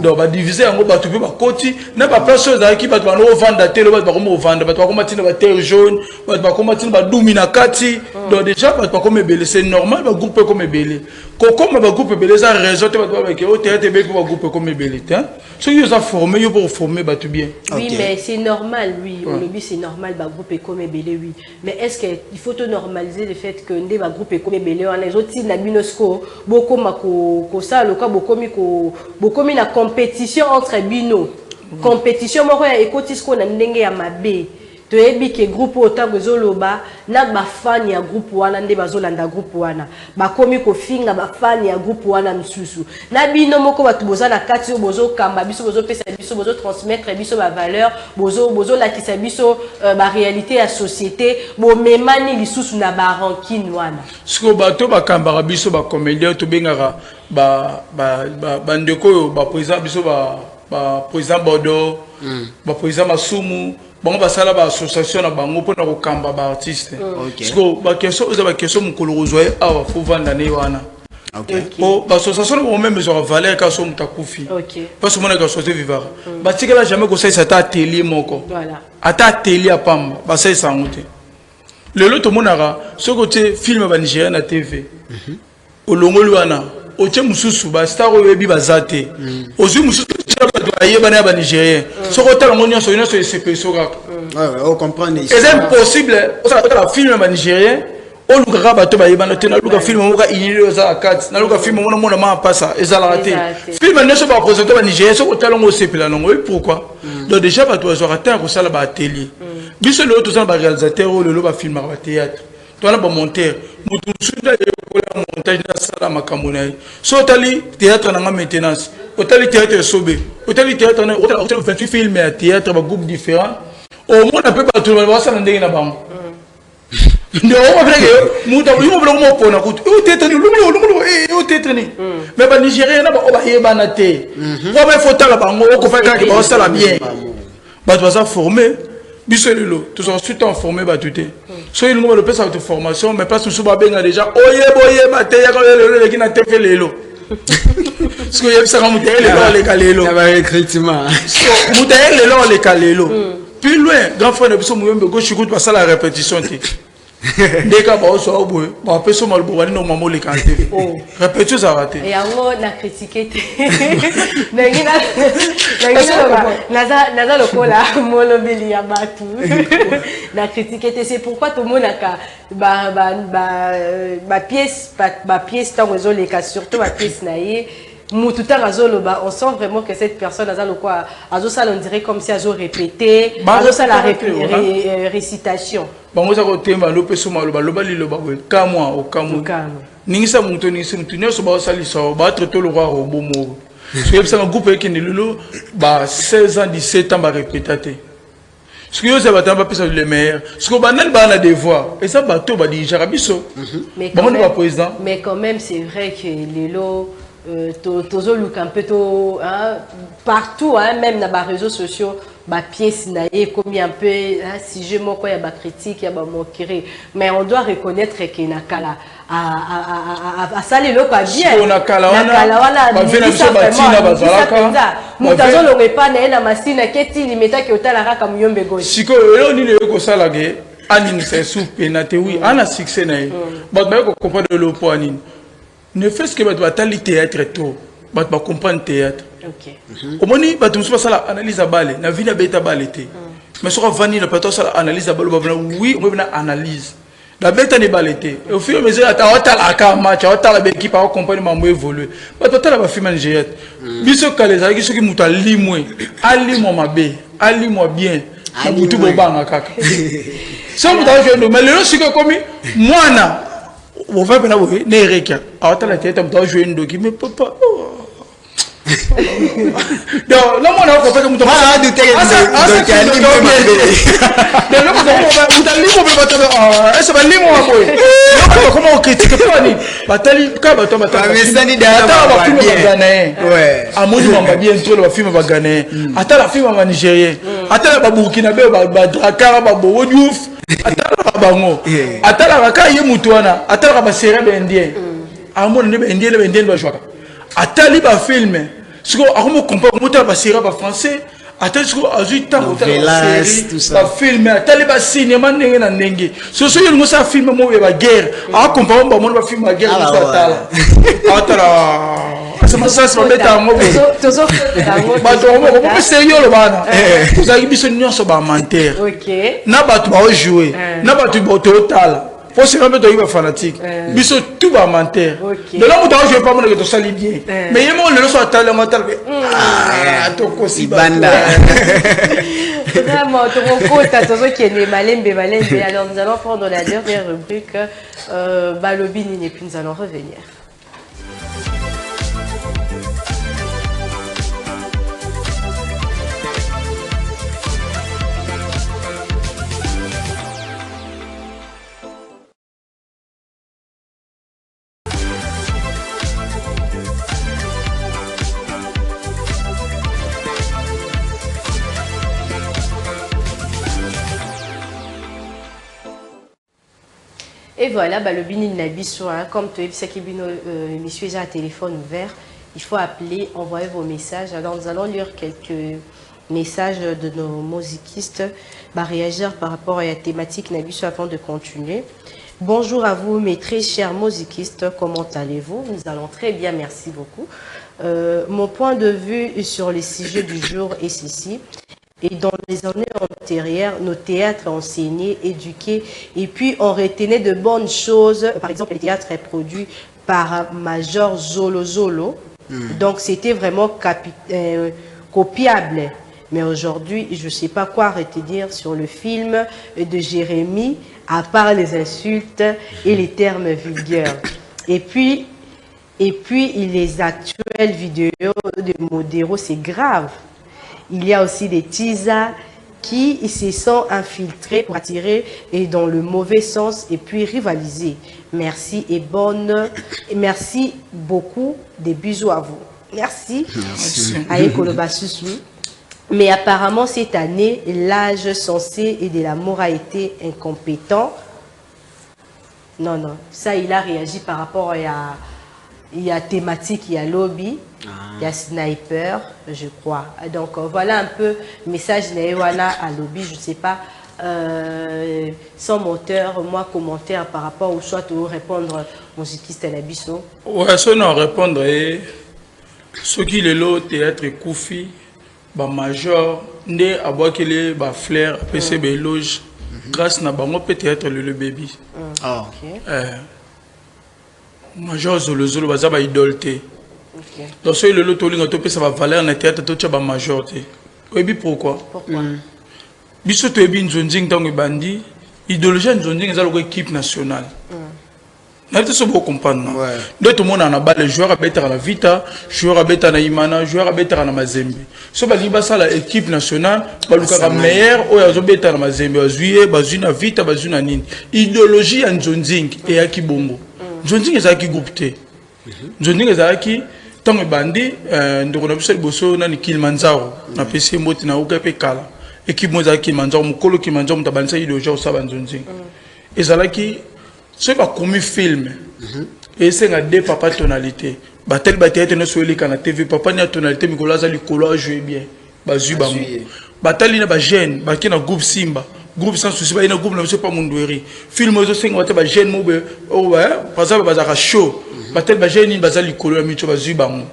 donc ba diviser en ba tout ba koti na ba place za ki ba to no vendre télé ba ko vendre ba to ko matina ba terre jaune ba ko matina ba dumina kati donc déjà ba to ko mebele c'est normal ba groupe comme belé ko comme ba groupe belé ça raison te ba ke o théâtre be ba groupe comme belé hein ceux qui ont formé yo pour former ba tout bien oui mais c'est normal oui le but c'est normal ba groupe comme belé oui mais est-ce que il faut te normaliser le fait que ndé ba groupe comme belé on les autres na binosco beaucoup mako ça le cas beaucoup na compétition entre bino compétition moko ya ekotisko na ndenge ya mabe to ebi ke groupe otango zoloba na ba fan ya groupe wana nde bazolanda groupe wana bakomi ko finga ba fan ya groupe wana msusu na bino moko batu boza na kati bozo kamba biso bozo pesa biso bozo transmettre biso ba valeur bozo la kisa biso ba réalité ya société bo memani lisusu na ba rancune wana siko bato ba kamba biso ba comédien to bengara ba ndeko ba président biso ba président Bordeaux ba président Masumu bon basala ba association na bango pour na ko kamba ba artiste parce que ba question mukolo rozoe awa faut vendre ne wana bon ba association na même besoin valeur ka so mutakufi parce que mon ka société vivara ba tikela jamais ko ça ta atelier moko voilà ata atelier apamba ba ça sangote le lot monara ce côté film ba Nigeria na TV olongoli wana oche mususu ba star oyebi bazate ozu mususu ayebana ba Nigérien soko tala ngonyo so ina so CP so kaka on comprend c'est impossible ça la film ba Nigérien o luka bato ba yebana te na luka film moka inilo za akati na luka film mona ma passa ezala raté film ne so ba présenter ba Nigérien soko tala ngo CP la ngo pourquoi donc déjà ba to zo raté ko sala ba atelier biso le to ça ba réalisateur o le ba film ba théâtre to na ba monteur mutu suda montage na sala makambo na ye so otali théâtre na nga maintenance otali théâtre sobe otali théâtre na otali 28 films ya théâtre ba groupe différent au moins pe ba tout ba sala ndenge na bango ndio on va dire muta yo blo mo pona kutu o théâtre ni lungu o théâtre ni mais ba nigérien na ba o ba yeba na te o ba faut tala bango o ko fa ka ba sala bien ba tu vas former bisolelo tous ensuite en formé ba tuté so il nous le pesa de formation mais place nous ba benga déjà oye ba te ya ko le ki na te fe lelo parce que yebisa ka mutele lelo le kalelo ba recrutement so mutele lelo le kalelo plus loin grand frère de biso muyombe go chikout pas ça la répétition te ndeka ba so oboy ba peso mal bo wani no mamo le kanté répétition ça raté et yango na critiquer te nangina naza lokola molobeli ya batu na critiquer te c'est pourquoi tout le monde a ba pièce tant aux les cas surtout ma pièce naïe Moutouta Razoloba, on sent vraiment que cette personne a on dirait comme si elle a répété, elle a la récitation. Bon, moi, je vais vous dire que Kamwa au Kamwa. Ningisa Moutou, Ningisa Moutou, Ningisa Moutou, battre tout le roi au bon mot. C'est un groupe qui est 16 ans, 17 ans, répété. Ce que vous avez fait, le meilleur. Ce que vous avez des voix. Et ça, bateau, va dire Jarabiso. Mais quand même, c'est vrai que les lots. Tozo look un peu partout même dans les réseaux sociaux ba pièce naïe comme un peu si je m'en quoi y a ba critique y a ba moquerie mais on doit reconnaître que nakala à ça les locaux bien nakala wana ba vena biso batina bazalaka mutazo longe pa na machine keti limeta ki otala raka muyombe gauche siko elo ni le ko sala ge anine c'est soupe na te oui ana succès naïe ba ko comprendre le point anine ne fait-ce que tu vas le théâtre tout, tu vas comprendre le théâtre. Au moment où tu vas faire l'analyse à balle, la vie n'a pas été. Mais si tu vas faire l'analyse à balle, oui, on va analyse. La bête n'est pas été. Au fur et à mesure, tu vas faire match, tu vas faire l'équipe, tu vas comprendre comment évoluer. Tu vas faire la film en géante. Biso kale za kiso ki muta limwe, alimo mabe, alimo bien. Na butu bobanga kaka. Ça muta je mais le siko komi mwana on va venir voir Nerekia. Attends la tête, on jouer une doki mais papa. Donc là on a fait que muta. Ah de tête. Donc il y a ça va limo boy. Comment on critique pas ni. Batali ka bato batali. Mais ça ni derrière. Ouais. Amoni mamba bien trop le film va gagner. Attends la film va nigérien. Attends la Burkinabé ba Dakar ba Bowodouf. Attends bango. Attends la ka ye mutuana. Attends la ba série indien. Amoni ne indien ba jouer. Attends li ba film. Ce qu'on a comprendre comment ba série ba français. Attends ce qu'on a vu tant de série ba film. Attends li ba cinéma ndenge na ndenge. So so yelo sa film mo ba guerre. A comprendre ba mo ba film ba guerre so attala. Attala. Ça m'a ça se met à moi. Toujours ba to mo ko sérieux le bana. Vous avez biso nyonso ba menteur. OK. Na ba to ba jouer. Na ba to ba totala. Faut se remettre au fanatique. Biso tout va mentir. De là, je ne vais pas me dire que ça bien. Mais il y a mon le soit talent mental. Ah, ton aussi banda. Vraiment, ton côté, attention qui est né malembe. Alors nous allons prendre la dernière rubrique Balobini et puis nous allons revenir. Et voilà, le bini nabiso, comme tu sais que monsieur j'ai un téléphone ouvert, il faut appeler, envoyer vos messages. Alors nous allons lire quelques messages de nos musicistes, réagir par rapport à la thématique nabiso avant de continuer. Bonjour à vous mes très chers musicistes, comment allez-vous? Nous allons très bien, merci beaucoup. Mon point de vue sur le sujet du jour est ceci. Et dans les années antérieures, nos théâtres enseignaient, éduquaient, et puis on retenait de bonnes choses. Par exemple, le théâtre est produit par Major Zolo. Donc c'était vraiment copiable. Mais aujourd'hui, je ne sais pas quoi retenir sur le film de Jérémie, à part les insultes et les termes vulgaires. Et puis les actuelles vidéos de Modero, c'est grave. Il y a aussi des teasers qui se sont infiltrés pour attirer et dans le mauvais sens et puis rivaliser. Merci et merci beaucoup. Des bisous à vous. Merci. Aïe Kolobasusou. Mais apparemment cette année, l'âge censé et de l'amour a été incompétent. Non, ça il a réagi par rapport à... Il y a thématique, il y a lobby, il y a sniper, je crois. Donc voilà un peu le message Naïwana à lobby, je ne sais pas, sans moteur, moi commentaire par rapport au choix de répondre musiquiste à la biso. Ouais, ça non répondre, ce qui est le théâtre Koufi, major, né à bois qu'il est, flair, PC Beloge, grâce à bango peut-être le baby. Major Zolo baza ba idolté. Donc ce le loto linga topé ça va valer en théâtre to tcha ba major té. Oyebi pourquoi? Biso to ebi nzonjing tango bandi idéologie nzonjing eza loko équipe nationale. Na te so bo comprendre. Donc tout le monde en a bas les joueurs à beta na Vita, joueurs à beta na Imana, joueurs à beta na Mazembe. So ba liba ça la équipe nationale ba luka meilleur o ya zo beta na Mazembe, azuye bazuna Vita bazuna nini. Idéologie nzonjing et ya kibongo. Nzonjing ezaki groupe te. Nzonjing ezaki tango bandi ndoko na biso liboso na Kilimanjaro na PC moti na uka pe kala. Équipe mo ezaki Kilimanjaro mukolo Kilimanjaro mutabanisa idéologie o saba nzonjing. Ezalaki ce va comme film. Et c'est un deux papa tonalité. Batel batel no soeli kana TV papa ni tonalité Nicolas ali kolo jouer bien. Bazu ba mo. Batali na ba jeune, ba ki na groupe Simba. Groupe sans souci, il y a un groupe, ne pas mon douéri. Film aux cinq, on va jeune moube, par exemple, bazar chaud. Batel bajen, il bazar l'icolo, micho bazubam.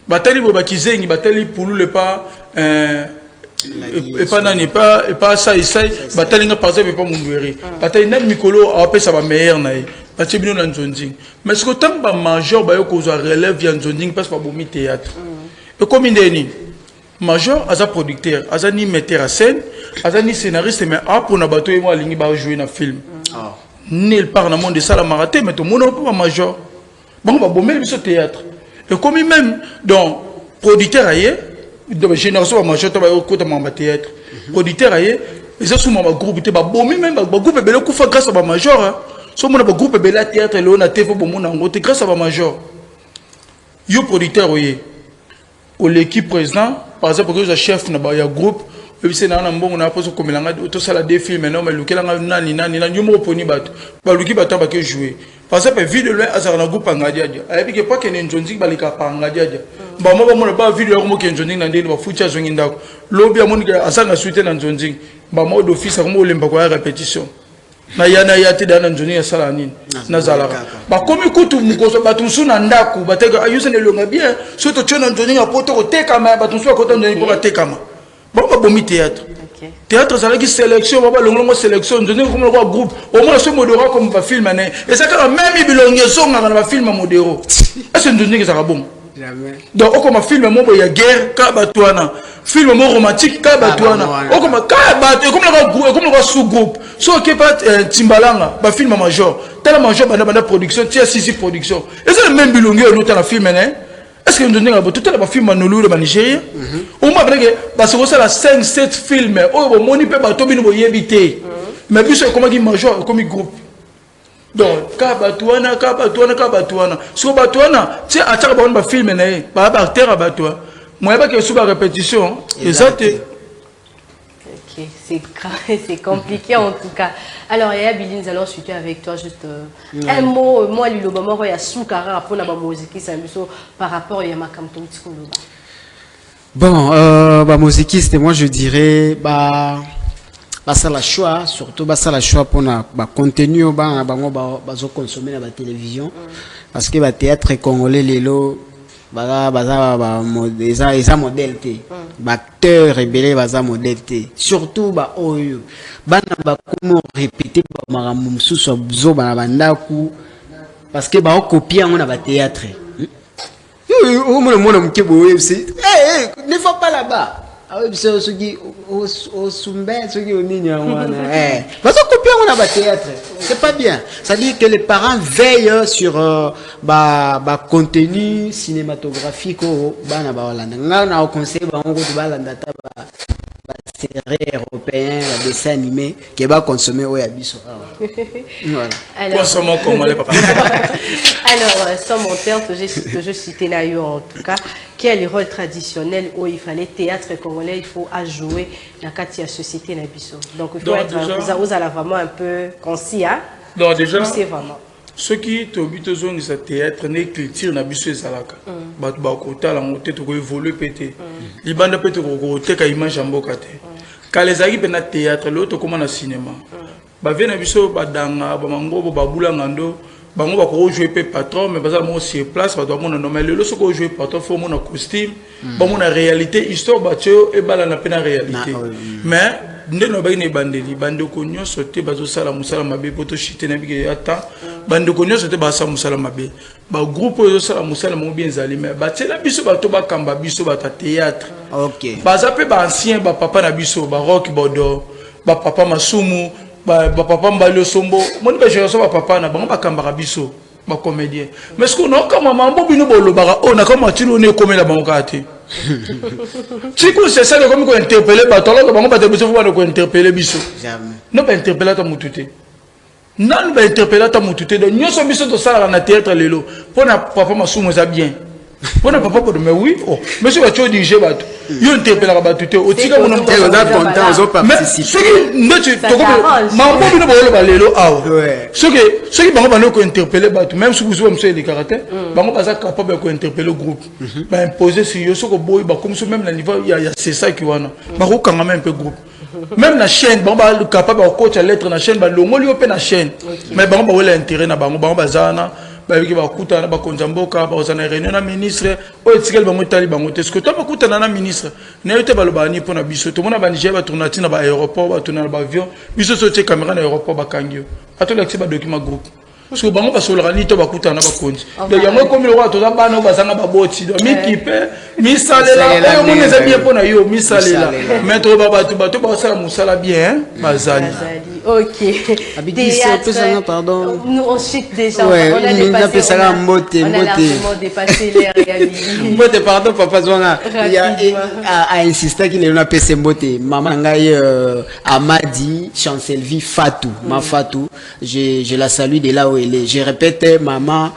Batali bobakizengi, batali poulou le pas, et pas n'en est pas, et pas ça, et ça, batali n'a pas ça, mais pas mon douéri. Batali n'a micolo, a appelé ça va meilleur naï. Batali bien dans zonding. Mais ce que tant que major, bah, qu'on soit relève via zonding, passe par bomi théâtre. Et comme il est major, as un producteur, as un metteur à scène, as un scénariste, mais pour na bateau et moi, il va jouer dans film. Nul part dans le monde de ça, la marathé, mais tout le monde n'est pas major. Bon, on va bomber le théâtre. Et comme même, donc, producteur ailleurs, de génération major, tu vas au côté de théâtre. Producteur ailleurs, ils sont souvent groupe, tu vas bomber même, groupe est bel coup grâce à major. Si on a un groupe est bel théâtre, et on a TV pour mon angle, grâce à major. Yo producteur, oui. Ou l'équipe président, par exemple, que le chef n'a pas un groupe, et puis c'est dans un bon, on a posé comme il a tout ça la défilé, mais non, mais le kélang nani, nous m'ont poni bat, bah le qui bat pas que jouer. Par exemple, vu de loin, à un groupe en gadia, et puis pas qu'il y ait une journée qui balika par en gadia. Bah moi, on n'a pas vu de l'homme qui est une journée dans des foutus à Zonginda. L'objet à mon gars, à ça n'a suité dans Zonzing. Bah moi d'office à moi l'imbakoya répétition. Na yana yate dans une journée à Salanine, Nazalara. Bah comme écoute, nous battons na ndaku, batega ayuse ne longa bien, surtout tu dans journée à poto au tekama, battons soit côté de pour tekama. Bon, bah bon théâtre. Théâtre, ça veut dire sélection, on va longuement sélection, nous comme le groupe, au moins ce modéro comme va film et ça quand même il bilongeson dans le film modéro. Est-ce que nous que ça va bon? Donc comme un film moi il y a guerre kabatouana, film moi romantique kabatouana. Comme kabat comme le groupe comme le sous groupe. So qui pas Timbalanga, ba film major. Tel major banda production, tia six production. Est-ce que le même bilongue nous dans le film est-ce que nous donnons tout le film à nous le Nigeria? Au moins parce que ça la 5-7 films oh mon peut bateau bino yebité. Mais puis comment dit major comme groupe. Donc kabatouana. So batouana, tu à chaque fois on film né, ba acteur à batouana. Moi pas que sous la répétition, exact. Ok, c'est compliqué en tout cas. Alors, Yaya Billy, nous allons chuter avec toi juste un mot. Moi, l'Ilobama, il y a Soukara pour la musique par rapport à Yamakamto. Bon, bah, musiquiste, moi je dirais, bah, ça la choix, surtout, bah, ça la choix pour la contenu, bah, consommer la télévision. Parce que, bah, théâtre congolais, les lots, bah, ils modèle té. Acteur rebelle baza modèle té. Surtout ba oyo. Bana ba comment répéter ba maramum sous zo ba bandaku parce que ba copier on a ba théâtre. Au moins mona mkebo c'est ne va pas là-bas. Ah oui, c'est ce qui au Sumbe, ce qui au Nina. Parce que copier on a ba théâtre. C'est pas bien. Ça dit que les parents veillent sur contenu cinématographique au bana ba Hollande. On a conseil ba on go ba Hollande ta ba série européen, la dessin animé qui va consommer au Yabiso. Voilà. Alors, sans monteur que je citais là en tout cas, quel est le rôle traditionnel où il fallait théâtre congolais, il faut jouer dans la société Nabiso. Donc il faut être, vous allez vraiment un peu concis, hein? Donc déjà, c'est vraiment. Ce qui est au but de ce théâtre, n'est culture Nabiso et Zalaka. Bah kota la montée tu peux évoluer pété. Les bandes pété tu peux image en bocate. Quand les amis na théâtre, l'autre comme na cinéma. Bah vient Nabiso bah danga bah mango bah boula ngando. Bango ba ko jouer patron mais bazal mo sur place ba doit mon normal le so ko jouer patron faut mon costume ba mon réalité histoire ba tio e bala na pena réalité mais ndeno ba ine bandeli bande ko nyonso te bazo sala musala mabe poto chite na bike ata bande ko nyonso te ba sa musala mabe ba groupe zo sala musala mo bien zali mais ba tela biso ba to ba kamba biso ba ta théâtre OK ba zape ba ancien ba papa na biso ba rock bodo ba papa masumu ba papa mbalo sombo moni ba gération ba papa na bango ba kambaka biso ba comédien mais ce qu'on a comme maman bino bolo ba on a comme tilo ne comme la bango kate chico c'est ça comme ko interpeller ba tolo bango ba te biso ko interpeller biso jamais non ba interpeller ta mutute non ba interpeller ta mutute de nyoso biso to sala na théâtre lelo pona papa masumu za bien pona papa ko mais oui oh monsieur ba cho dirige ba yo interpeller ba tuté o tika mon nom on content aux participer mais to ko mambo bino bolo ba lelo aw ce qui bango ba ko interpeller ba même si vous avez les caractères bango ba za capable ko interpeller le groupe ba imposer sur yo soko boy ba comme même le niveau il y a c'est ça qui wana ba ko kanga même un peu groupe même la chaîne bango ba capable ko coach à lettre na chaîne ba longoli yo pe na chaîne mais bango ba wela intérêt na bango ba zana ba biki ba kutana ba konzamboka ba ozana réunion na ministre o etikel bango tali bango te ce que toi ba kutana na ministre na yote ba lobani pona biso to mona ba Niger ba tournati na ba aéroport ba tourna ba avion biso so tie caméra na aéroport ba kangio ato l'accès ba document groupe parce que bango ba solorani to ba kutana ba konzi donc yango comme le roi to za bana ba zanga ba boti do mi kipe mi salela o mona za bien pona yo mi salela mais to ba to sala musala bien bazali. Ok. Théâtre, pardon. Nous ensuite déjà, ouais, on a dépassé, on a largement dépassé les Mbote, pardon, papa Zouanga. Il a insisté qu'il a passé Mbote. Maman Ngaï Amadi, Chancelvi, Fatou. Ma Fatou, je la salue de là où elle est. Je répète, maman.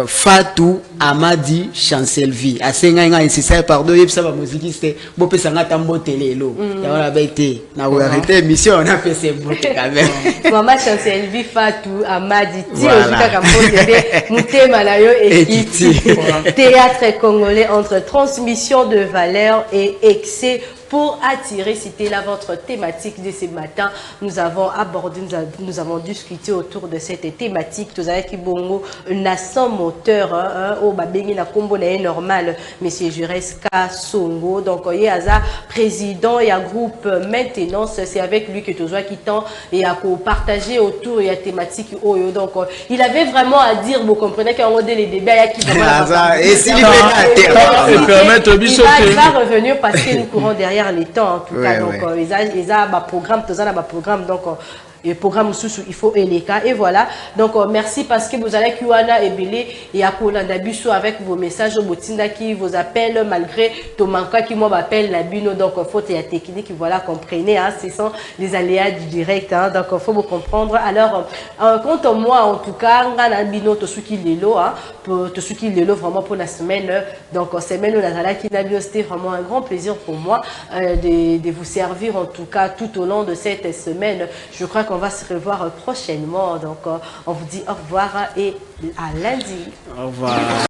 Fatou Amadi Chancelvi asenga insisté pardon yebisa ba musique c'était bo pesa ngata mbotele lo ya wana baité na ou arrêter émission on a fait ces mbote quand même maman Chancelvi Fatou Amadi ti ozika kambote mutema na yo équipe théâtre congolais entre transmission de valeurs et excès. Pour attirer, c'était là votre thématique de ce matin. Nous avons abordé, nous avons discuté autour de cette thématique. Tout ça qui bongo naissant moteur au babéni na combo na normal. Monsieur Jureska Songo, donc il y a président et un groupe maintenance. C'est avec lui que tout ça qui tend et à partager autour et à thématique. Donc il avait vraiment à dire. Vous comprenez qu'on a les débats qui il va revenir parce que nous courons derrière les temps en tout cas donc ils ont programme donc le programme sous il faut les cas et voilà donc merci parce que vous allez Kiwana et Belé et à Kolanda Biso avec vos messages au Botinda qui vous appellent malgré Tomanka qui moi m'appelle la bino donc faute et technique voilà comprenez hein, ce sont les aléas du direct hein, donc faut vous comprendre alors quant à moi en tout cas ngana bino to suki lelo hein pour to suki lelo vraiment pour la semaine donc semaine où la qui n'a bien c'était vraiment un grand plaisir pour moi de vous servir en tout cas tout au long de cette semaine. Je crois qu'on va se revoir prochainement. Donc, on vous dit au revoir et à lundi. Au revoir.